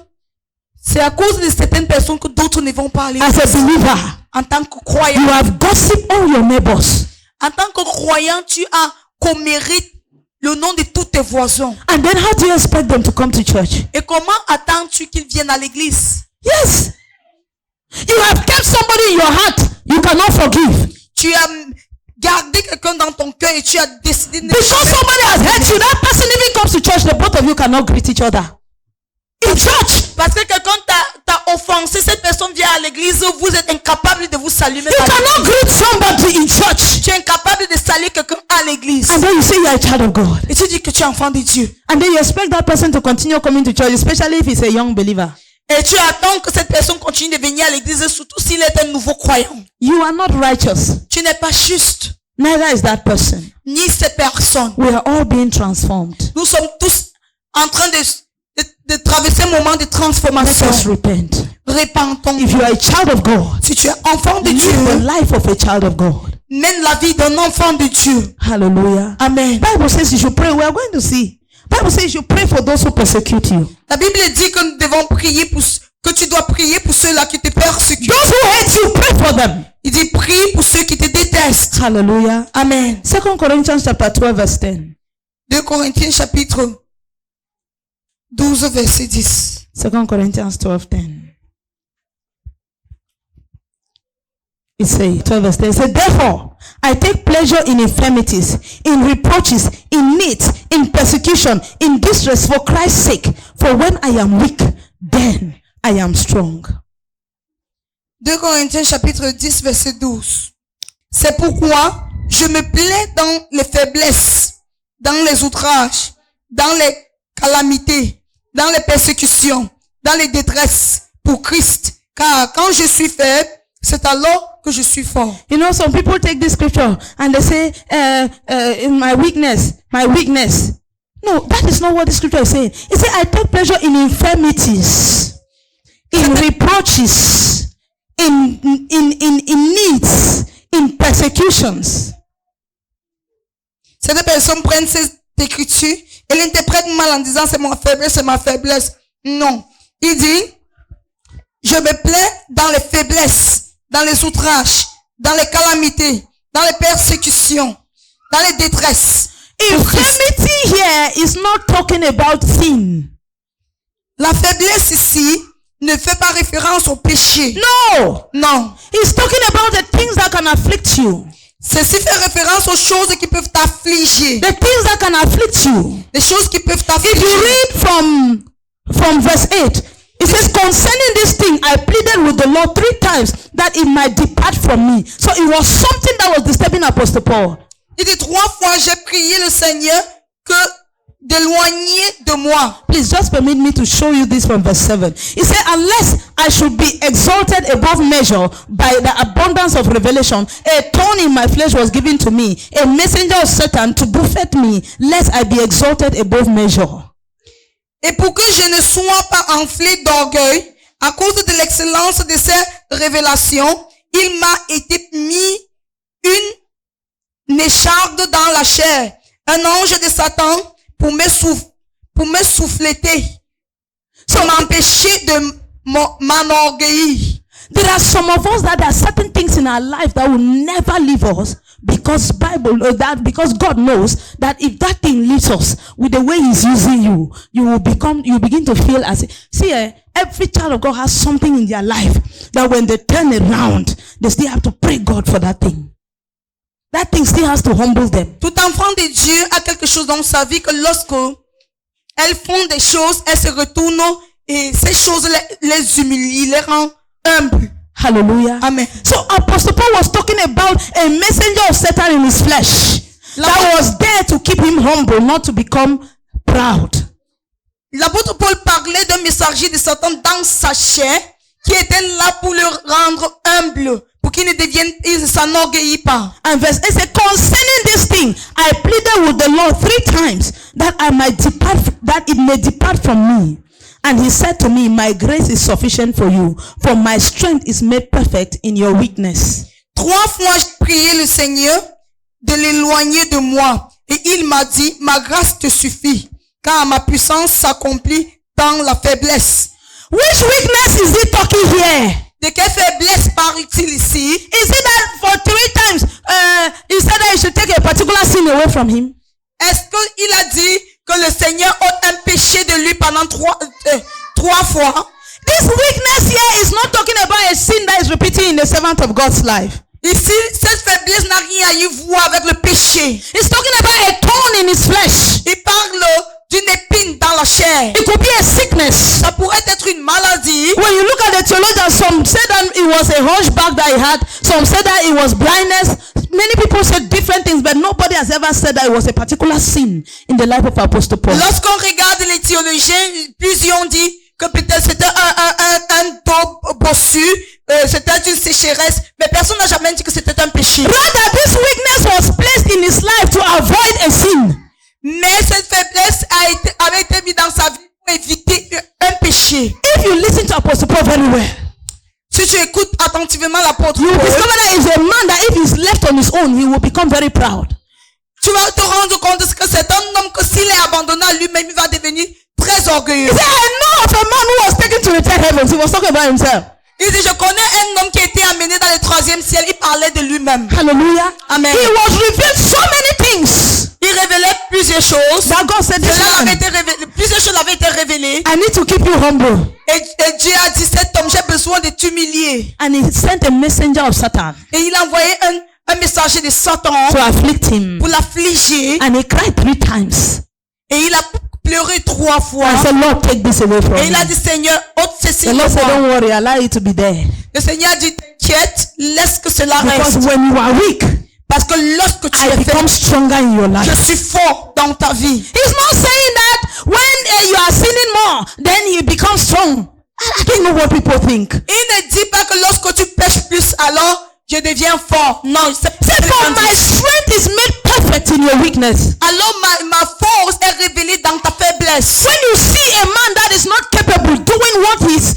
c'est à cause de certaines personnes que d'autres ne vont pas aller. As a believer, En tant que you croyant, have gossiped all your neighbors. en tant que croyant, tu as commérite le nom de tous tes voisins. And then how do you expect them to come to church? Et comment attends-tu qu'ils viennent à l'église? Yes. You have kept somebody in your heart you cannot forgive. Tu as gardé quelqu'un dans ton cœur et tu as décidé de ne Because jamais- somebody has hurt you, that person even comes to church, the both of you cannot greet each other. In church, Parce que quelqu'un t'a offensé, cette personne vient à l'église, vous êtes incapable de vous saluer. you cannot greet somebody in church. Tu es incapable de saluer quelqu'un à l'église. And then you say you are a child of God. Et tu dis que tu es enfant de Dieu. And then you expect that person to continue coming to church, especially if he's a young believer. Et tu attends que cette personne continue de venir à l'église, surtout s'il est un nouveau croyant. You are not righteous. Tu n'es pas juste, Neither is that person. ni cette personne. We are all being transformed. Nous sommes tous en train de traverser un moment de Let us transformation. repent. Repentons. If you are a child of God, Si tu es enfant de live the Dieu, life of a child of God. mène la vie d'un enfant de Dieu. Hallelujah. Amen. Bible says you should pray. We are going to see. Bible says you pray for those who persecute you. La Bible dit que nous devons prier que tu dois prier pour ceux-là qui te persécutent. Those who hate you, pray for them. Il dit prie pour ceux qui te détestent. Hallelujah. Amen. 2 Corinthians chapter 12 verse 10. 2 Corinthiens chapitre 12 verset 10. 2 Corinthians 12:10. It says, 12 verse 10. It says, therefore, I take pleasure in infirmities, in reproaches, in needs, in persecution, in distress for Christ's sake. For when I am weak, then I am strong. 2 Corinthiens chapitre 10 verset 12. C'est pourquoi je me plais dans les faiblesses, dans les outrages, dans les calamités, dans les persécutions, dans les détresses pour Christ. Car quand je suis faible, c'est alors que je suis fort. You know, some people take this scripture and they say, in my weakness. No, that is not what the scripture is saying. It says, I take pleasure in infirmities. in reproaches, in needs, in persecutions. Certaines personnes prennent cette écriture et l'interprètent mal en disant c'est ma faiblesse, c'est ma faiblesse. Non. Il dit, je me plais dans les faiblesses, dans les outrages, dans les calamités, dans les persécutions, dans les détresses. Infirmity here is not talking about sin. La faiblesse ici ne fait pas référence au péché. No. Non. He's talking about the things that can afflict you. Ceci fait référence aux choses qui peuvent t'affliger. The things that can afflict you. Les choses qui peuvent If t'affliger. you read from verse 8, it says, concerning this thing, I pleaded with the Lord 3 times that it might depart from me. So it was something that was disturbing Apostle Paul. Il dit 3 fois, j'ai prié le Seigneur que d'éloigner de moi. Please just permit me to show you this from verse 7. He said, unless I should be exalted above measure by the abundance of revelation, a thorn in my flesh was given to me, a messenger of Satan to buffet me, lest I be exalted above measure. Et pour que je ne sois pas enflé d'orgueil, à cause de l'excellence de ces révélations, il m'a été mis une écharde dans la chair, un ange de Satan pour me souffleter, pour m'empêcher de m'enorgueillir. There are some of us that there are certain things in our life that will never leave us because because God knows that if that thing leaves us with the way He's using you, you begin to feel as every child of God has something in their life that when they turn around, they still have to pray God for that thing. That thing still has to humble them. Tout enfant de Dieu a quelque chose dans sa vie que lorsque elles font des choses, elles se retournent et ces choses les humilient, les rendent humbles. Hallelujah. Amen. So Apostle Paul was talking about a messenger of Satan in his flesh that was there to keep him humble, not to become proud. L'apôtre Paul parlait d'un messager de Satan dans sa chair qui était là pour le rendre humble, pour qu'il ne s'enorgueillit pas. And verse 8 says, concerning this thing, I pleaded with the Lord 3 times that it may depart from me. And he said to me, my grace is sufficient for you, for my strength is made perfect in your weakness. 3 fois j'ai prié le Seigneur de l'éloigner de moi. Et il m'a dit, ma grâce te suffit, car ma puissance s'accomplit dans la faiblesse. Which weakness is he talking here? De quelle faiblesse parle-t-il ici? Is it that for 3 times, he said that he should take a particular sin away from him? Est-ce qu'il a dit que le Seigneur ôte un péché de lui pendant 3 fois? This weakness here is not talking about a sin that is repeating in the servant of God's life. Ici, cette faiblesse n'a rien à y voir avec le péché. It's talking about a thorn in his flesh. Il parle d'une épine dans la chair. It could be a sickness. Ça pourrait être une maladie. When you look at the theologians, some said that it was a hunchback that he had. Some said that it was blindness. Many people said different things, but nobody has ever said that it was a particular sin in the life of Apostle Paul. Lorsqu'on regarde les théologiens, plusieurs ont dit que peut-être c'était un dos bossu, c'était une sécheresse, mais personne n'a jamais dit que c'était un péché. Rather, this weakness was placed in his life to avoid a sin. Mais cette faiblesse avait été mise dans sa vie pour éviter un péché. If you listen to Apostle Paul very well, si tu écoutes attentivement l'apôtre you will Paul, discover that he's a man that if he's left on his own, he will become very proud. tu vas te rendre compte que c'est un homme que s'il est abandonné à lui-même, il va devenir très orgueilleux. He said, I know of a man who was taken to the third heavens. He was talking about himself. Il dit, je connais un homme qui a été amené dans le 3e ciel. Il parlait de lui-même. Hallelujah. Amen. He was revealed so many things. Il révélait plusieurs choses. That God said, this Cela avait man, été révélé, plusieurs choses avaient été révélées. I need to keep you humble. Et Dieu a dit, cet homme, j'ai besoin de t'humilier. And he sent a messenger of Satan Et il a envoyé un messager de Satan to afflict him. pour l'affliger. And he cried 3 times. Et il a pleuré 3 fois. And said, Lord, take this away from Et il a me. dit, Seigneur, ôte ceci The de Lord said, moi. don't worry, allow it to be there. Le Seigneur a dit, t'inquiète, laisse que cela Because reste. when you are weak, Parce que lorsque tu I es become faible, stronger in your life. je suis fort dans ta vie. He's not saying that when you are sinning more, then you become strong. I don't know what people think. Il ne dit pas que lorsque tu pêches plus, alors je deviens fort. Non, c'est For my strength is made perfect in your weakness. alors ma force est révélée dans ta faiblesse. When you see a man that is not capable doing what he's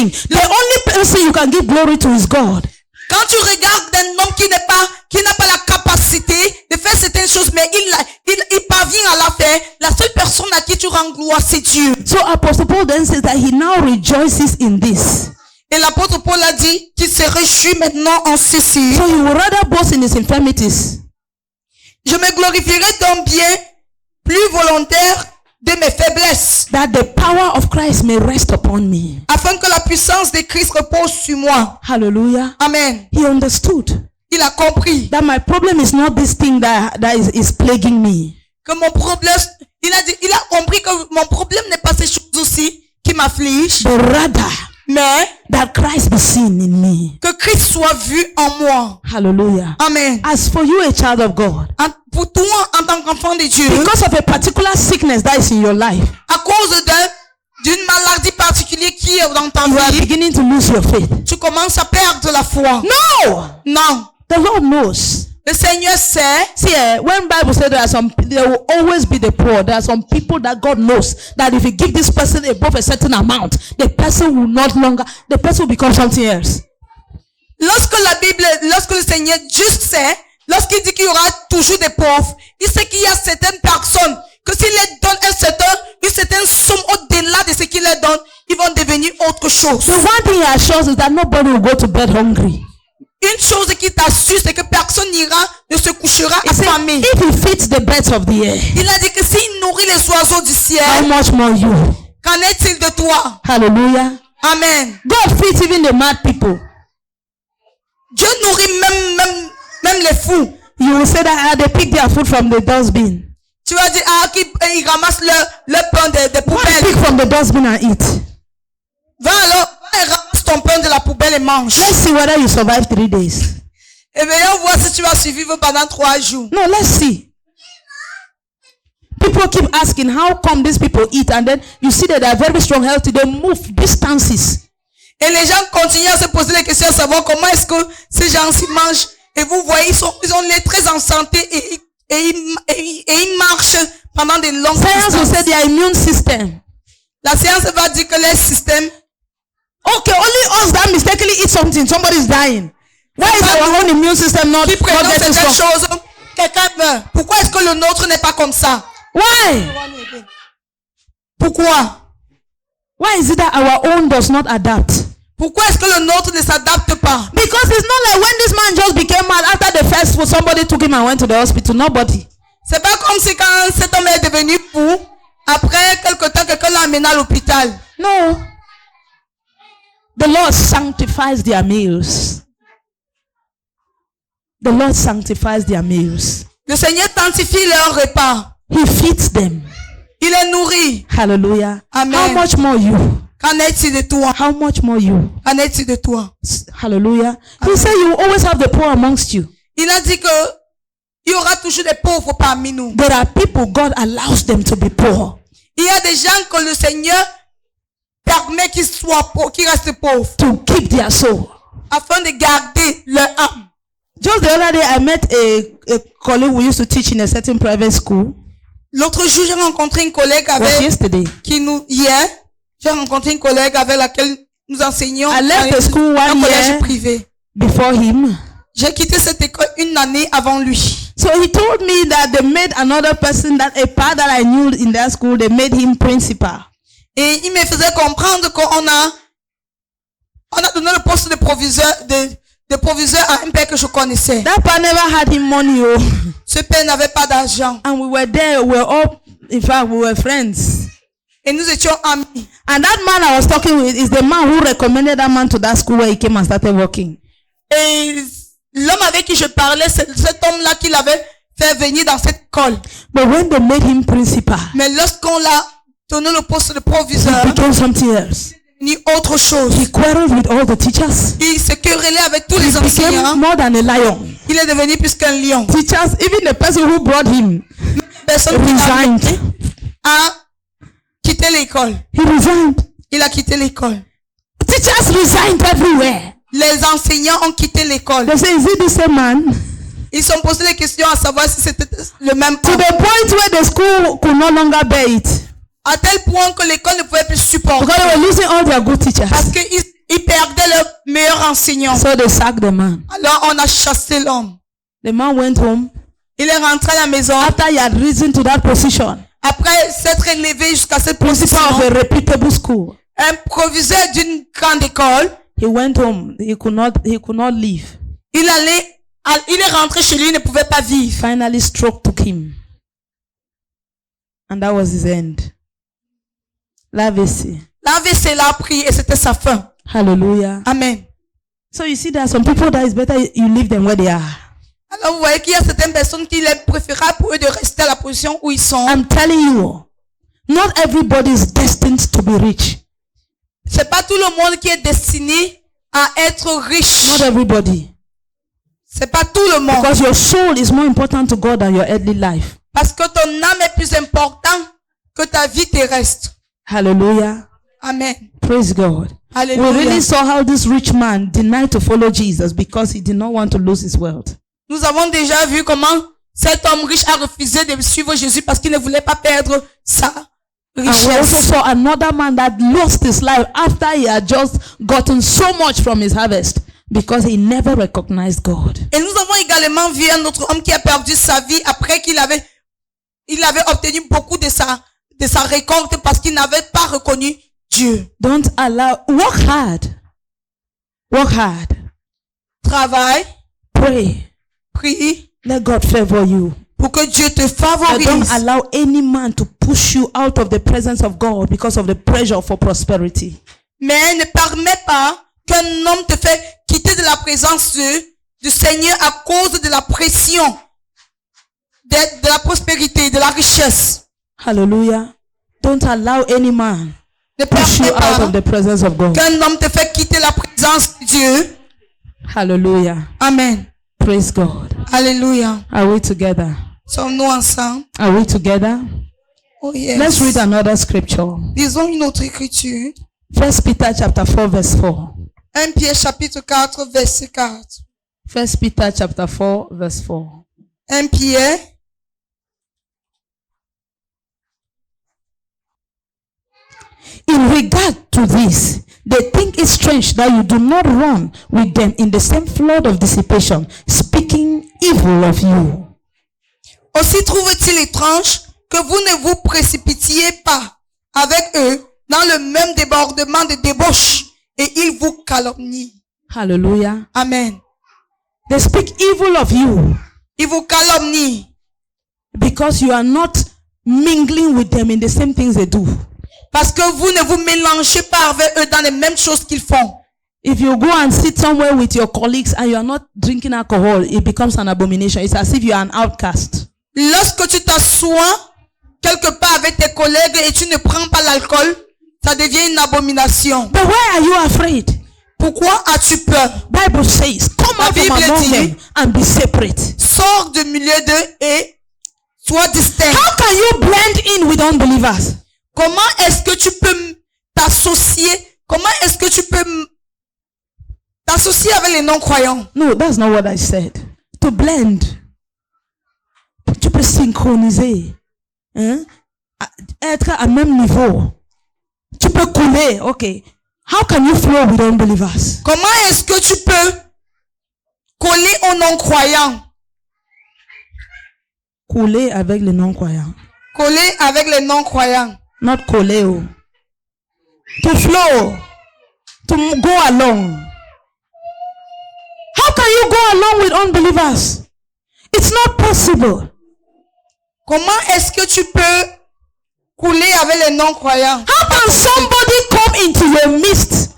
thing. The only person you can give glory to is God. Quand tu regardes un homme qui n'a pas la capacité de faire certaines choses, mais il parvient à la faire, la seule personne à qui tu rends gloire, c'est Dieu. So Apostle Paul then says that he now rejoices in this. Et l'apôtre Paul a dit qu'il se réjouit maintenant en ceci. So he would rather boast in his infirmities. Je me glorifierai d'un bien plus volontaire de mes faiblesses, That the power of Christ may rest upon me. afin que la puissance de Christ repose sur moi. Hallelujah. Amen. He understood Il a compris that my problem is not this thing that is plaguing me. que mon problème, il a compris que mon problème n'est pas ces choses aussi qui m'affligent, But rather mais that Christ be seen in me. que Christ soit vu en moi. Hallelujah. Amen. As for you, a child of God, Pour toi, en tant qu'enfant de Dieu, because of a particular sickness that is in your life, à cause d'une maladie particulière qui est dans ta you are vie, beginning to lose your faith. tu commences à perdre la foi. No! Non. The Lord knows. Le Seigneur sait. See, when Bible says there will always be the poor, there are some people that God knows that if you give this person above a certain amount, the person will become something else. Lorsque le Seigneur juste sait, lorsqu'il dit qu'il y aura toujours des pauvres, il sait qu'il y a certaines personnes que s'il leur donne une certaine somme au-delà de ce qu'il leur donne, ils vont devenir autre chose. The one thing he assures is that nobody will go to bed hungry. Une chose qui t'assure, c'est que personne ne se couchera He said, affamé. if he feeds the birds of the air, Il a dit que s'il nourrit les oiseaux du how ciel, much more you? qu'en est-il de toi? Hallelujah. Amen. God feeds even the mad people. Dieu nourrit même les fous. You will say that they pick their food from the dustbin. Tu vas dire, ils ramassent leur pain des Go and pick poubelles. from the dustbin and eat. Va et ramasse ton pain de la poubelle et mange. Let's see whether you survive 3 days. Et voyons voir si tu vas survivre pendant 3 jours. No, let's see. People keep asking, how come these people eat? And then you see that they are very strong, healthy. They move distances. Et les gens continuent à se poser les questions à savoir comment est-ce que ces gens s'y mangent. Et vous voyez, ils ont l'air très en santé et ils marchent pendant de longues Science will say distances. their immune system. La science va dire que leur système, Okay, only us that mistakenly eat something, somebody is dying. Why is our own immune system not qui prenons getting certaines strong? choses, quelqu'un meurt. Pourquoi est-ce que le nôtre n'est pas comme ça? Why? Pourquoi? Why is it that our own does not adapt? Pourquoi est-ce que le nôtre ne s'adapte pas? Because it's not like when this man just became mad after the first food, somebody took him and went to the hospital. Nobody. C'est pas comme si quand cet homme est devenu fou, après quelque temps, quelqu'un l'a amené à l'hôpital. No. The Lord sanctifies their meals. The Lord sanctifies their meals. Le Seigneur sanctifie leur repas. He feeds them. Il les nourrit. Hallelujah. Amen. How much more you? Qu'en est-il de toi? How much more you? Qu'en est-il de toi? Hallelujah. He said you will always have the poor amongst you. Il a dit que il y aura toujours des pauvres parmi nous. There are people God allows them to be poor. Il y a des gens que le Seigneur permet qu'ils soient pauvres, qu'ils restent pauvres, To keep their soul. afin de garder leur âme. Just the other day, I met a colleague who used to teach in a certain private school. L'autre jour, j'ai rencontré une collègue Was avec yesterday. j'ai rencontré une collègue avec laquelle nous enseignons I left dans the school un one collège year privé. before him. J'ai quitté cette école une année avant lui. So he told me that they made another person, that a part that I knew in that school, they made him principal. Et il me faisait comprendre qu'on a donné le poste de proviseur, de proviseur à un père que je connaissais. That part never had him money, oh. Ce père n'avait pas d'argent. And we were there, we were all, in fact, we were friends. Et nous étions amis. And that man I was talking with is the man who recommended that man to that school where he came and started working. Et l'homme avec qui je parlais, c'est cet homme-là qui l'avait fait venir dans cette école. But when they made him principal, Mais lorsqu'on l'a donné le poste de he proviseur, became something else. ni autre chose. He quarreled with all the teachers. Il se querellait avec tous He les enseignants. became more than a lion. Il est devenu plus qu'un lion. Teachers, even the person who brought him, Personne qui l'a resigned. a quitté l'école. He resigned. Il a quitté l'école. Teachers resigned everywhere. Les enseignants ont quitté l'école. They say, is it the same man? Ils se sont posé les questions à savoir si c'était le même To homme. the point where the school could no longer bear it. À tel point que l'école ne pouvait plus because supporter. they were losing all their good teachers. Parce qu'ils perdaient leurs meilleurs enseignants. So they sacked the man. Alors on a chassé l'homme. The man went home. Il est rentré à la maison. After he had risen to that position, Après s'être élevé jusqu'à cette principal position, of a reputable school, un proviseur d'une grande école, he went home. He could not leave. il est rentré chez lui, il ne pouvait pas vivre. Finally, stroke took him. And that was his end. L'AVC. L'AVC l'a pris et c'était sa fin. Hallelujah. Amen. So you see, there are some people that it's better you leave them where they are. Alors vous voyez qu'il y a certaines personnes qu'il est préférable pour eux de rester à la position où ils sont. I'm telling you, not everybody is destined to be rich. C'est pas tout le monde qui est destiné à être riche. Not everybody. C'est pas tout le monde. Because your soul is more important to God than your earthly life. Parce que ton âme est plus importante que ta vie terrestre. Hallelujah. Amen. Praise God. We Alléluia. really saw how this rich man denied to follow Jesus because he did not want to lose his wealth. Nous avons déjà vu comment cet homme riche a refusé de suivre Jésus parce qu'il ne voulait pas perdre sa And we also richesse. saw another man that lost his life after he had just gotten so much from his harvest because he never recognized God. Et nous avons également vu un autre homme qui a perdu sa vie après qu'il avait obtenu beaucoup de sa récolte parce qu'il n'avait pas reconnu Dieu. Don't allow, work hard. Work hard. Travaille, Pray. prie Let God favor you. pour que Dieu te But favorise. don't allow any man to push you out of the presence of God because of the pressure for prosperity. Mais ne permets pas qu'un homme te fait quitter de la présence du Seigneur à cause de la pression, de la prospérité, de la richesse. Hallelujah. Don't allow any man Ne push you permets out pas of the presence of God. qu'un homme te fait quitter la présence de Dieu. Hallelujah. Amen. Praise God. Alléluia. Are we together? Sommes-nous ensemble? Are we together? Oh yes. Let's read another scripture. Lisons une autre écriture. 1 Peter chapter 4 verse 4. 1 Pierre chapitre 4 verset 4. 1 Peter chapter 4 verse 4. 1 Pierre. In regard to this, they think it strange that you do not run with them in the same flood of dissipation, speaking evil of you. Aussi trouve-t-il étrange que vous ne vous précipitiez pas avec eux dans le même débordement de débauche et ils vous calomnient. Hallelujah. Amen. They speak evil of you Ils vous calomnient because you are not mingling with them in the same things they do. parce que vous ne vous mélangez pas avec eux dans les mêmes choses qu'ils font. If you go and sit somewhere with your colleagues and you are not drinking alcohol, it becomes an abomination. It's as if you are an outcast. Lorsque tu t'assois quelque part avec tes collègues et tu ne prends pas l'alcool, ça devient une abomination. But why are you afraid? Pourquoi as-tu peur? Bible says, come La out from Bible among dit- them and be separate. Sors du milieu d'eux et sois distinct. How can you blend in with unbelievers? Comment est-ce que tu peux t'associer? Comment est-ce que tu peux t'associer avec les non-croyants? No, that's not what I said. To blend. Tu peux synchroniser. Hein? Être à même niveau. Tu peux couler. Okay. How can you flow with unbelievers? Comment est-ce que tu peux coller aux non-croyants? Couler avec les non-croyants. Coller avec les non-croyants. Not couler. Oh. To flow. To go along. How can you go along with unbelievers? It's not possible. Comment est-ce que tu peux couler avec les non-croyants? How can somebody come into your midst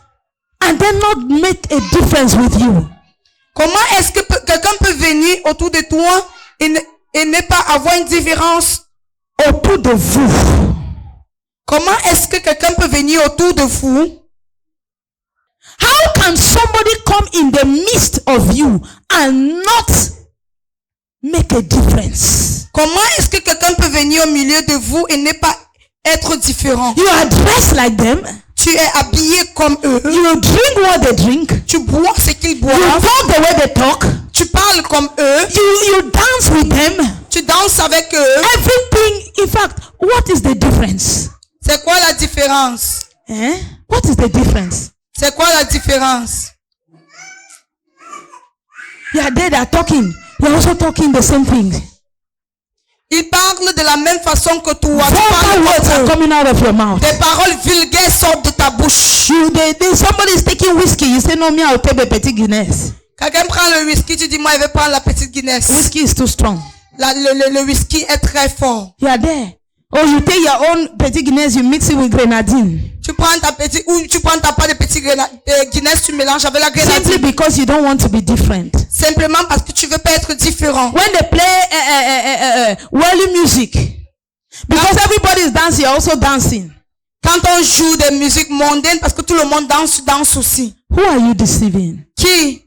and then not make a difference with you? Comment est-ce que quelqu'un peut venir autour de toi et ne pas avoir une différence? Autour de vous. Comment est-ce que quelqu'un peut venir autour de vous? How can somebody come in the midst of you and not make a difference? Comment est-ce que quelqu'un peut venir au milieu de vous et ne pas être différent? You are dressed like them. Tu es habillé comme eux. You drink what they drink. Tu bois ce qu'ils You boivent. talk the way they talk. Tu parles comme eux. You dance with them. Tu danses avec eux. Everything. In fact, what is the difference? C'est quoi la différence? Eh? What is the difference? C'est quoi la différence? You are there, they are talking. You are also talking the same things. Ils parlent de la même façon que toi. Tu Vulgar parles words are autre. coming out of your mouth. Des paroles vulgaires sortent de ta bouche. Somebody is taking whiskey. You say, no, me, I'll take the petit Guinness. Quelqu'un prend le whisky, tu dis, moi, je vais prendre la petite Guinness. Whiskey is too strong. Le whisky est très fort. You are there. Or you take your own petit Guinness, you mix it with grenadine. Tu prends ta petite, ou tu prends ta part de petit Guinness, tu mélanges avec la Simply grenadine. because you don't want to be different. Simplement parce que tu veux pas être différent. When they play worldly music, because everybody is dancing, you're also dancing. Quand on joue des musiques mondaines, parce que tout le monde danse aussi. Who are you deceiving? Qui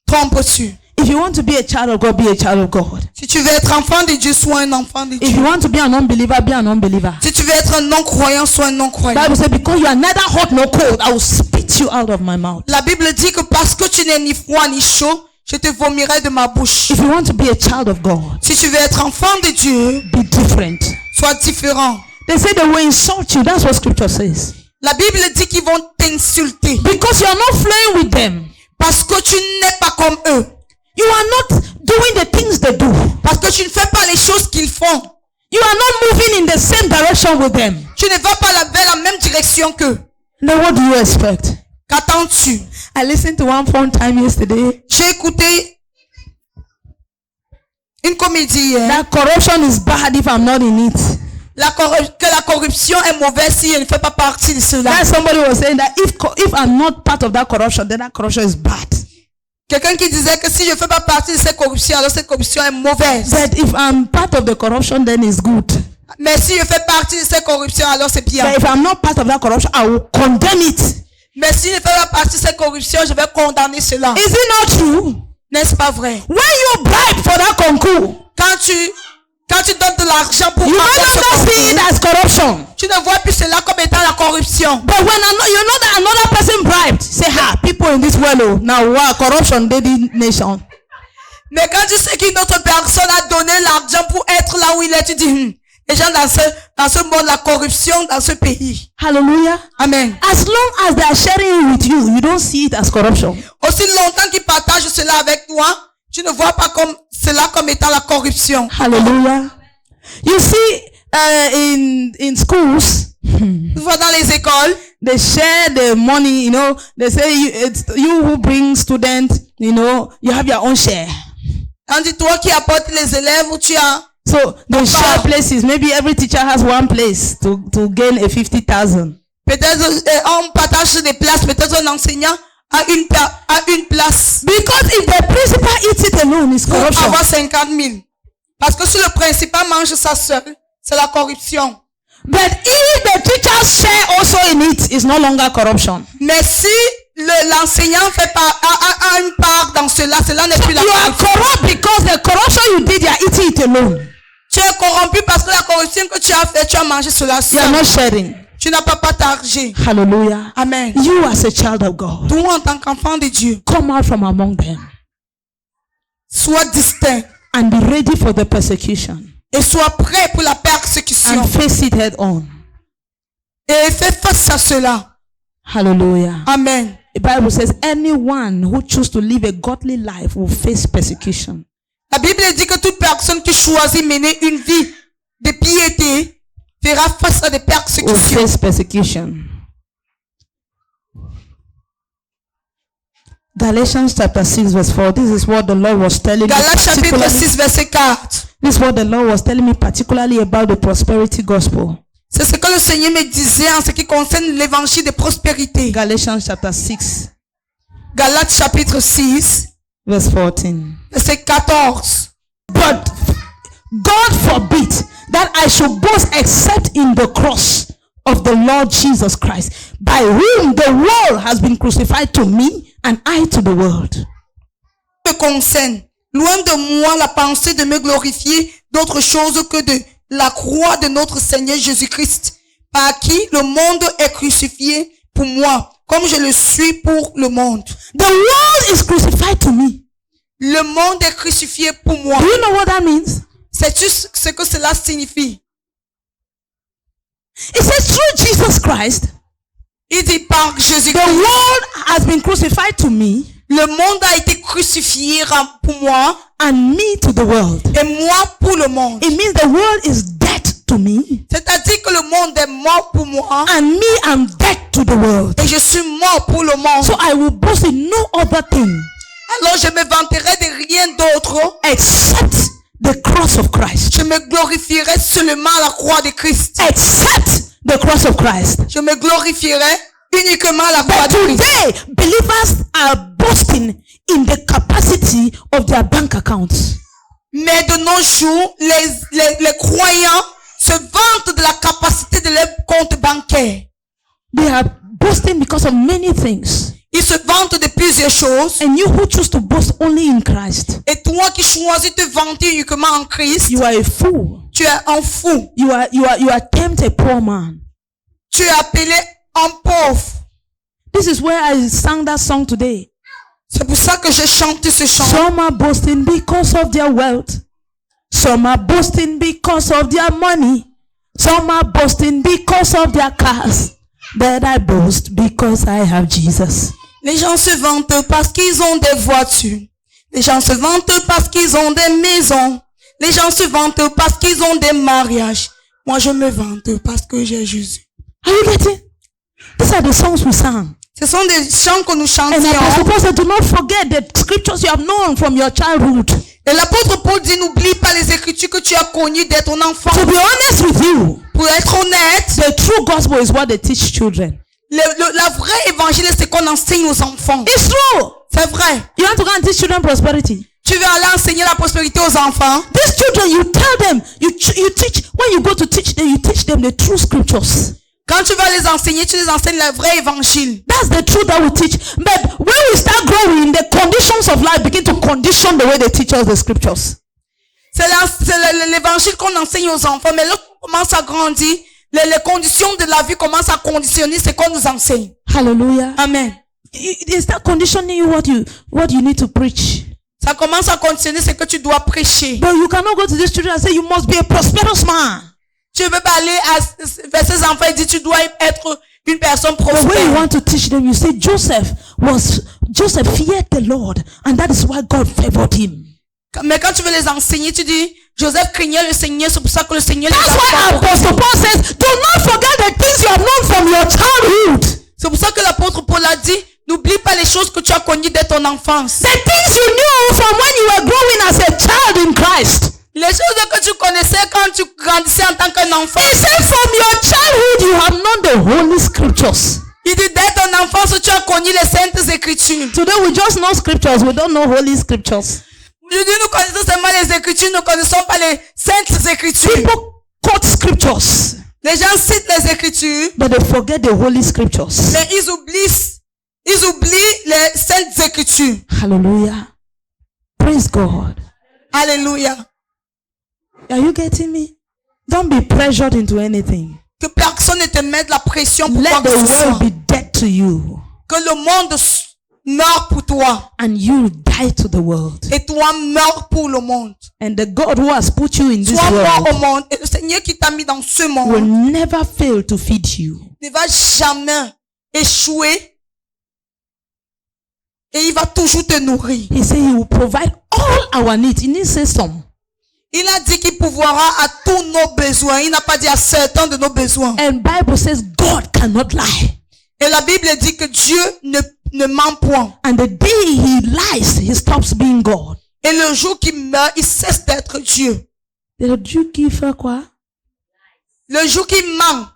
trompes-tu? If you want to be a child of God, be a child of God. Si tu veux être enfant de Dieu, sois un enfant de If Dieu. you want to be an unbeliever, be an unbeliever. Si tu veux être un non-croyant, sois un non-croyant. Bible says, because you are neither hot nor cold, I will spit you out of my mouth. La Bible dit que parce que tu n'es ni froid ni chaud, je te vomirai de ma bouche. If you want to be a child of God, Si tu veux être enfant de Dieu, be different. sois différent. They say they will insult you. That's what scripture says. La Bible dit qu'ils vont t'insulter Because you are not flowing with them. parce que tu n'es pas comme eux. You are not doing the things they do. Parce que tu ne fais pas les choses qu'ils font. You are not moving in the same direction with them. Tu ne vas pas vers la même direction qu'eux. Then what do you expect? Qu'attends-tu? I listened to one phone time yesterday. J'ai écouté une comédie hier. That corruption is bad if I'm not in it. Que la corruption est mauvaise si elle ne fait pas partie de cela. That somebody was saying that if I'm not part of that corruption, then that corruption is bad. Quelqu'un qui disait que si je ne fais pas partie de cette corruption, alors cette corruption est mauvaise. That if I'm part of the corruption, then it's good. Mais si je fais partie de cette corruption, alors c'est bien. But if I'm not part of that corruption, I will condemn it. Mais si je ne fais pas partie de cette corruption, je vais condamner cela. Is it not true? N'est-ce pas vrai? When you bribe for that concours, Quand tu donnes de l'argent pour you no avoir ce longer see it concours, as corruption. tu ne vois plus cela comme étant la corruption. But when you know that another person bribed, say, people in this world, oh, now wow, corruption, they did nation. Mais quand tu sais qu'une autre personne a donné l'argent pour être là où il est, tu dis, les gens dans ce monde, la corruption dans ce pays. Hallelujah. Amen. As long as they are sharing it with you, you don't see it as corruption. Aussi longtemps qu'ils partagent cela avec toi, tu ne vois pas cela comme étant la corruption. Hallelujah. You see, in schools, Tu vois dans les écoles, they share the money, they say it's you who bring students, you have your own share. tandis toi qui apportes les élèves où tu as. So they share places. Maybe every teacher has one place to gain a 50,000. Peut-être on partage des places, peut-être un enseignant a une place. Because if the principal eats it alone, it's Pour corruption. avoir 50 000. Parce que si le principal mange ça seul, c'est la corruption. But if the teachers share also in it, it's no longer corruption. Mais si l'enseignant a une part dans cela n'est plus la You are corruption. corrupt because the corruption you did, you are eating it alone. Tu es corrompu parce que la corruption que tu as fait, tu as mangé cela You are seul. not sharing. Tu n'as pas partagé. Hallelujah. Amen. You as a child of God, Toi en tant qu'enfant de Dieu, come out from among them sois distinct and be ready for the persecution et sois prêt pour la persécution. and face it head on. Et fais face à cela. Hallelujah. Amen. The Bible says anyone who chooses to live a godly life will face persecution. La Bible dit que toute personne qui choisit mener une vie de piété fera face à des Will persécutions. face persecution. Galatians chapter 6 verse 4. This is what the Lord was telling me. Galates chapitre particularly- 6 verset 4. This is what the Lord was telling me particularly about the prosperity gospel. C'est ce que le Seigneur me disait en ce qui concerne l'évangile de prospérité. Galatians chapter 6 Galates chapitre 6 verse 14. verset 14. But God forbid that I should boast except in the cross of the Lord Jesus Christ, by whom the world has been crucified to me and I to the world. Me concerne, loin de moi la pensée de me glorifier d'autre chose que de la croix de notre Seigneur Jésus-Christ, par qui le monde est crucifié pour moi, comme je le suis pour le monde. The world is crucified to me. Le monde est crucifié pour moi. Do you know what that means? Sais-tu ce que cela signifie? It says through Jesus Christ, Il dit par the Jésus-Christ, world has been crucified to me le monde a été crucifié pour moi and me to the world. et moi pour le monde. It means the world is dead to me C'est-à-dire que le monde est mort pour moi and me I'm dead to the world. et je suis mort pour le monde. So I will boast in no other thing Alors je me vanterai de rien d'autre. except the cross of Christ. Je me glorifierai seulement à la croix de Christ. Except the cross of Christ. Je me glorifierai uniquement à la croix But de Christ. today, believers are boasting in the capacity of their bank accounts. Mais de nos jours, les croyants se vantent de la capacité de leur compte bancaire. They are boasting because of many things. Ils se vantent de plusieurs choses. And you who choose to boast only in Christ, Et toi qui choisis de vanter uniquement en Christ, you are a fool. tu es un fou. You are termed a poor man. Tu es appelé un pauvre. This is where I sang that song today. C'est pour ça que j'ai chanté ce chant. Some are boasting because of their wealth. Some are boasting because of their money. Some are boasting because of their cars. But I boast because I have Jesus. Les gens se vantent parce qu'ils ont des voitures. Les gens se vantent parce qu'ils ont des maisons. Les gens se vantent parce qu'ils ont des mariages. Moi, je me vante parce que j'ai Jésus. Are you getting? These are the songs we sang. Ce sont des chants que nous And Apostle chantions. Paul said, do not forget the scriptures you have known from your childhood. Et l'apôtre Paul dit, n'oublie pas les écritures que tu as connues dès ton enfant. To be honest with you, Pour être honnête, the true gospel is what they teach children. la vraie évangile, c'est qu'on enseigne aux enfants. It's true. C'est vrai. You want to go and teach children prosperity. Tu veux aller enseigner la prospérité aux enfants. These children, you tell them, you teach, when you go to teach them, you teach them the true scriptures. Quand tu vas les enseigner, tu les enseignes le vrai évangile. That's the truth that we teach. But when we start growing, the conditions of life begin to condition the way they teach us the scriptures. C'est l'évangile qu'on enseigne aux enfants. Mais lorsqu'on commence à grandir, les conditions de la vie commencent à conditionner ce qu'on nous enseigne. Hallelujah. Amen. They start conditioning you what you need to preach. Ça commence à conditionner ce que tu dois prêcher. But you cannot go to these children and say you must be a prosperous man. Tu veux pas aller vers ces enfants et dire tu dois être une personne But when you prospère. want to teach them, you say Joseph feared the Lord, and that is why God favored him. Mais quand tu veux les enseigner, tu dis Joseph craignait le Seigneur, c'est pour ça que le Seigneur les That's a why favorisés. Apostle Paul says, do not forget the things you have known from your childhood. C'est pour ça que l'apôtre Paul a dit, n'oublie pas les choses que tu as connues dès ton enfance. The things you knew from when you were growing as a child in Christ. Les choses que tu connaissais quand tu grandissais en tant qu'un enfant. He said from your childhood you have known the holy scriptures. Il dit, dès ton enfance, tu as connu les saintes écritures. Today we just know scriptures, we don't know holy scriptures. Aujourd'hui, nous connaissons seulement les écritures, nous ne connaissons pas les saintes écritures. People quote scriptures, Les gens citent les écritures, but they forget the holy scriptures. mais ils oublient les saintes écritures. Hallelujah. Praise God. Alléluia. Are you getting me? Don't be pressured into anything. Que personne ne te mette la pression pour Let quoi the que ce soit. world be dead to you, Que le monde meurt pour toi. and you die to the world. Et toi meurs pour le monde. And the God who has put you in this Toi mort au world monde. Et le Seigneur qui t'a mis dans ce will monde never fail to feed you. ne va jamais échouer. Et il va toujours te nourrir. He said he will provide all our needs. He didn't say some. Il a dit qu'il pourvoira à tous nos besoins. Il n'a pas dit à certains de nos besoins. And Bible says God cannot lie. Et la Bible dit que Dieu ne ment point. And the day he lies, he stops being God. Et le jour qu'il meurt, il cesse d'être Dieu. The Dieu qui fait quoi? Le jour qu'il ment,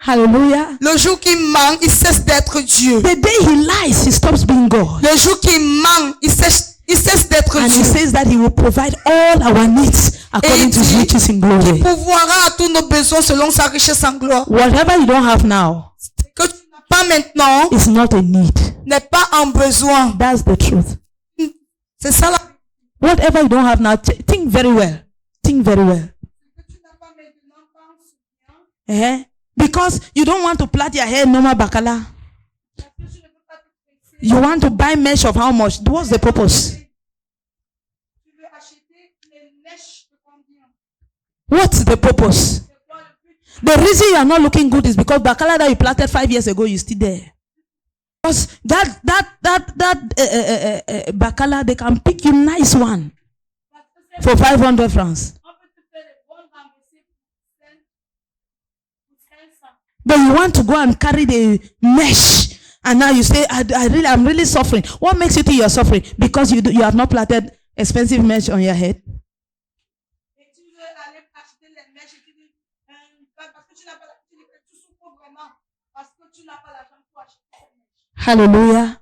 Hallelujah. le jour qu'il ment, il cesse d'être Dieu. The day he lies, he stops being God. Le jour qu'il ment, il cesse d'être And he Dieu. says that he will provide all our needs according to his riches in glory. Il pourvoira à tous nos besoins selon sa richesse en gloire. Whatever you don't have now Ce que tu n'as pas maintenant is not a need. n'est pas un besoin. That's the truth. C'est ça la Whatever you don't have now, think very well. Think very well. Because you don't want to plait your hair normal bakala. You want to buy mesh of how much? What's the purpose? What's the purpose? The reason you are not looking good is because Bacala that you planted 5 years ago, you still there. Because that Bacala, they can pick you nice one for 500 francs. But you want to go and carry the mesh, and now you say, I'm really suffering. What makes you think you're suffering? Because you have not planted expensive mesh on your head. Hallelujah.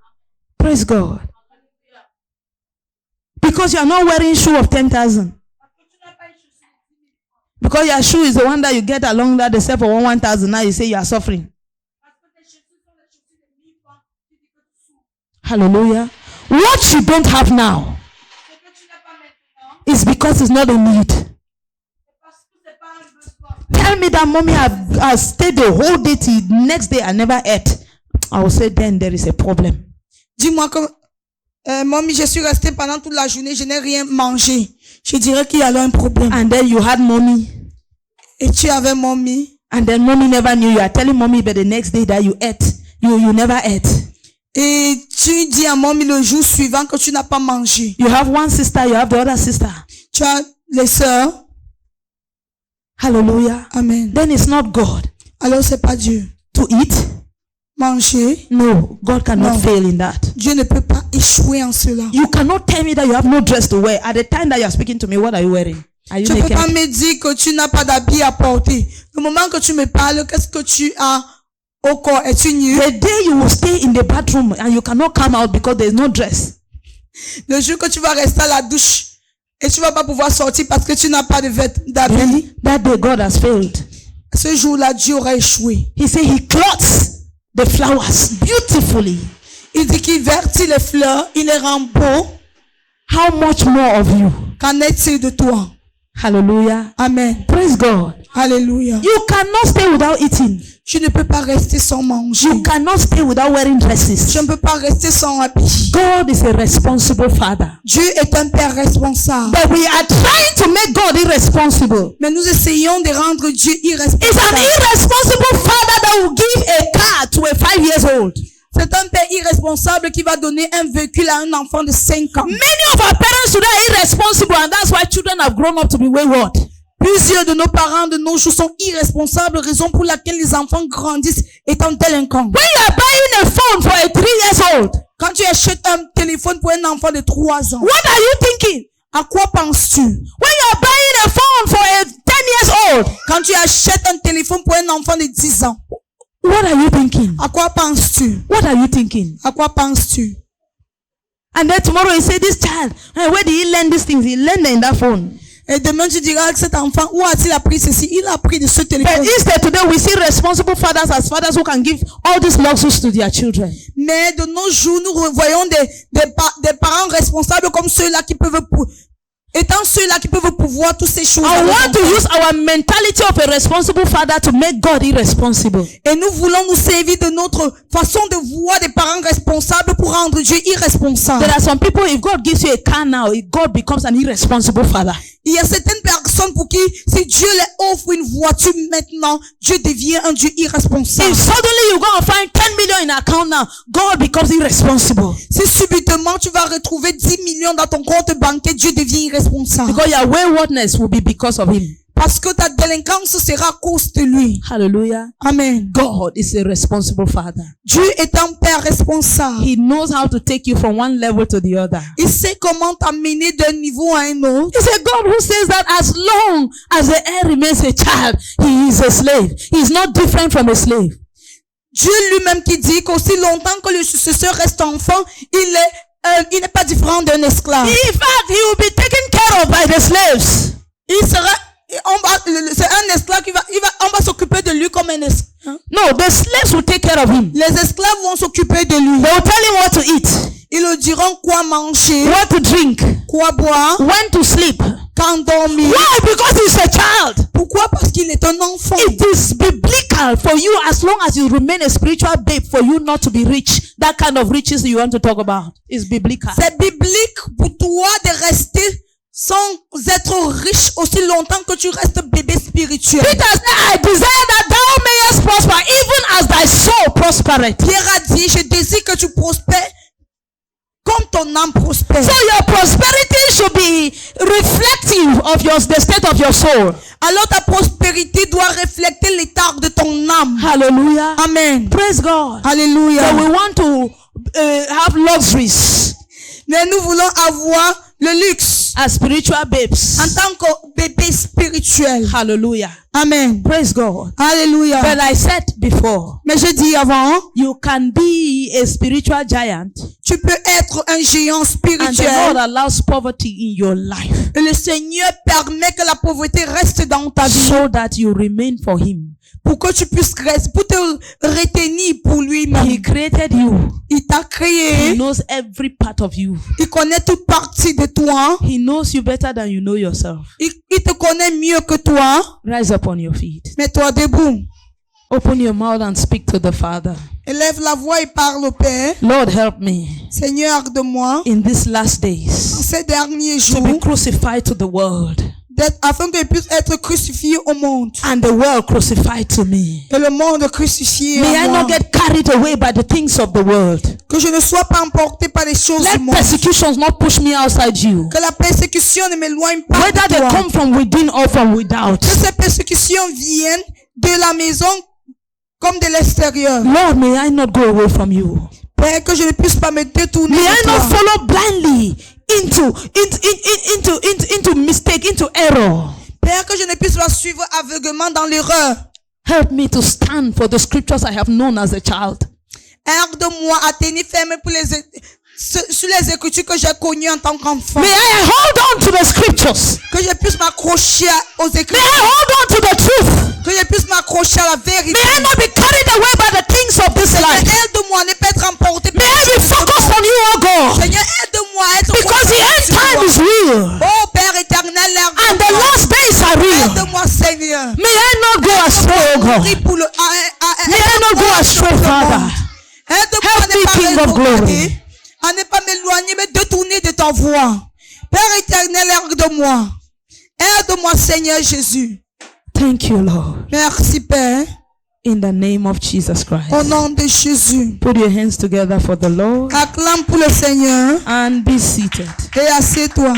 Praise God. Because you are not wearing shoe of 10,000. Because your shoe is the one that you get along that they sell for 1,000. Now you say you are suffering. Hallelujah. What you don't have now is because it's not a need. Tell me that mommy has stayed the whole day till next day I never ate. I will say then there is a problem. Dis-moi que mommy, je suis restée pendant toute la journée, je n'ai rien mangé. Je dirais qu'il y a là un problème. And then you had mommy. Et tu avais mommy. And then mommy never knew. You are telling mommy but the next day that you ate. You never ate. Et tu dis à mommy le jour suivant que tu n'as pas mangé. You have one sister, you have the other sister. Tu as les sœurs. Hallelujah. Amen. Then it's not God. Alors c'est pas Dieu. To eat? Manger? No, God cannot fail in that. Dieu ne peut pas échouer en cela. You cannot tell me that you have no dress to wear. At the time that you are speaking to me, what are you wearing? Are you Tu ne peux naked? pas me dire que tu n'as pas d'habit à porter. Le moment que tu me parles, qu'est-ce que tu as au corps? Es-tu nu? The day you will stay in the bathroom and you cannot come out because there is no dress. Le jour que tu vas rester à la douche et tu vas pas pouvoir sortir parce que tu n'as pas d'habit. Then that day God has failed. Ce jour-là, Dieu aura échoué. He said he clothes the flowers beautifully. Il dit qu'il vertit les fleurs, il les rend beaux. How much more of you? Qu'en est-il de toi? Hallelujah. Amen. Praise God. Alléluia. You cannot stay without eating. Tu ne peux pas rester sans manger. You cannot stay without wearing dresses. Tu ne peux pas rester sans habit. God is a responsible father. Dieu est un père responsable. But we are trying to make God irresponsible. Mais nous essayons de rendre Dieu It's irresponsable. an irresponsible father that will give a car to a 5 years old. C'est un père irresponsable qui va donner un véhicule à un enfant de 5 ans. Many of our parents today are irresponsible, and that's why children have grown up to be wayward. Plusieurs de nos parents de nos jours sont irresponsables, raison pour laquelle les enfants grandissent étant délinquants. When you are buying a phone for a 3 years old, Quand tu achètes un téléphone pour un enfant de 3 ans, what are you thinking? à quoi penses-tu? When you are buying a phone for a 10 years old, Quand tu achètes un téléphone pour un enfant de 10 ans, what are you thinking? à quoi penses-tu? What are you thinking? À quoi penses-tu? And then tomorrow you say, this child, where did he learn these things? He learned them in that phone. Et demain tu diras que cet enfant, où a-t-il appris ceci? Il a appris de ce But téléphone. instead today we see responsible fathers as fathers who can give all these luxuries to their children. Mais de nos jours, nous voyons des parents responsables comme ceux-là qui peuvent, étant ceux-là qui peuvent pouvoir toutes ces choses. I want to use our mentality of a responsible father to make God irresponsible. Et nous voulons nous servir de notre façon de voir des parents responsables pour rendre Dieu irresponsable. There are some people, if God gives you a car now, God becomes an irresponsible father. Il y a certaines personnes pour qui, si Dieu leur offre une voiture maintenant, Dieu devient un Dieu irresponsable. If suddenly you go and find 10 million in account now, God becomes irresponsible. Si subitement tu vas retrouver 10 millions dans ton compte bancaire, Dieu devient irresponsable. Because your waywardness will be because of him. Parce que ta délinquance sera à cause de lui. Hallelujah. Amen. God is a responsible father. Dieu est un père responsable. He knows how to take you from one level to the other. Il sait comment t'amener d'un niveau à un autre. It's a God who says that as long as the heir remains a child, he is a slave. He is not different from a slave. Dieu lui-même qui dit qu'aussi longtemps que le successeur reste enfant, il n'est pas différent d'un esclave. In fact, he will be taken care of by the slaves. Il sera, c'est un esclave on va s'occuper de lui comme un esclave. No, the slaves will take care of him. Les esclaves vont s'occuper de lui. They will tell him what to eat, Ils lui diront quoi manger, what to drink, quoi boire, when to sleep. quand dormir. Why? Because he's a child. Pourquoi? Parce qu'il est un enfant. It is biblical for you, as long as you remain a spiritual babe, for you not to be rich. That kind of riches you want to talk about is biblical. C'est biblique pour toi de rester sans être riche aussi longtemps que tu restes bébé spirituel. Peter said, I desire that thou mayest prosper, even as thy soul prospereth. Pierre a dit, je désire que tu prospères comme ton âme prospère. So your prosperity should be reflective of the state of your soul. Alors ta prospérité doit refléter l'état de ton âme. Hallelujah. Amen. Praise God. Alléluia. So we want to have luxuries Mais nous voulons avoir le luxe as spiritual babes. en tant que bébé spirituel. Hallelujah. Amen. Praise God. Alléluia. But I said before, Mais je dis avant, you can be a spiritual giant tu peux être un géant and the spirituel. Lord allows poverty in your life Et le Seigneur permet que la pauvreté reste dans ta vie so that you remain for Him. pour que tu puisses rester, pour te retenir pour lui-même. He created you. Il t'a He créé. knows every part of you. Il connaît toute partie de toi. He knows you better than you know yourself. Il te connaît mieux que toi. Rise up on your feet. Mets-toi debout. Open your mouth and speak to the Father. Élève la voix et parle au Père. Lord, help me Seigneur, aide-moi in these last en days ces derniers to be jours crucified to the world afin que je puisse être crucifié au monde and the world crucified to me. et le monde crucifié May à I moi. not get carried away by the things of the world. Que je ne sois pas emporté par les choses du Let monde. persecutions not push me outside you. Que la persécution ne m'éloigne pas Whether de they toi. come from within or from without. Que ces persécutions viennent de la maison comme de l'extérieur. Lord, may I not go away from you. Père, que je ne puisse pas me détourner May de I toi. not follow blindly into mistake, into error. Père, que je ne puisse pas suivre aveuglement dans l'erreur. Help me to stand for the scriptures I have known as a child. Aide-moi à tenir ferme sur les écritures que j'ai connues en tant qu'enfant. May I hold on to the scriptures. Que je puisse m'accrocher aux May écritures. I hold on to the truth. Que je puisse m'accrocher à la vérité. May I not be carried away by the things of this Seigneur, life. aide-moi à ne pas être emporté par May I les be choses de ce focused monde. on you, oh God. Seigneur, aide-moi à être Because the end concentré sur time toi. is real. Oh Père éternel, And the last days are real. aide-moi Seigneur. May I not go astray, oh God. Prie pour le, May I not go astray, Father. aide-moi Help à ne me, pas King of m'éloigner, glory. à ne pas m'éloigner, mais détourner de ta voix. Père éternel, aide-moi. Aide-moi Seigneur Jésus. Thank you, Lord. Merci Père. In the name of Jesus Christ. Au nom de Jésus. Put your hands together for the Lord Acclame pour le Seigneur and be seated. et assieds-toi.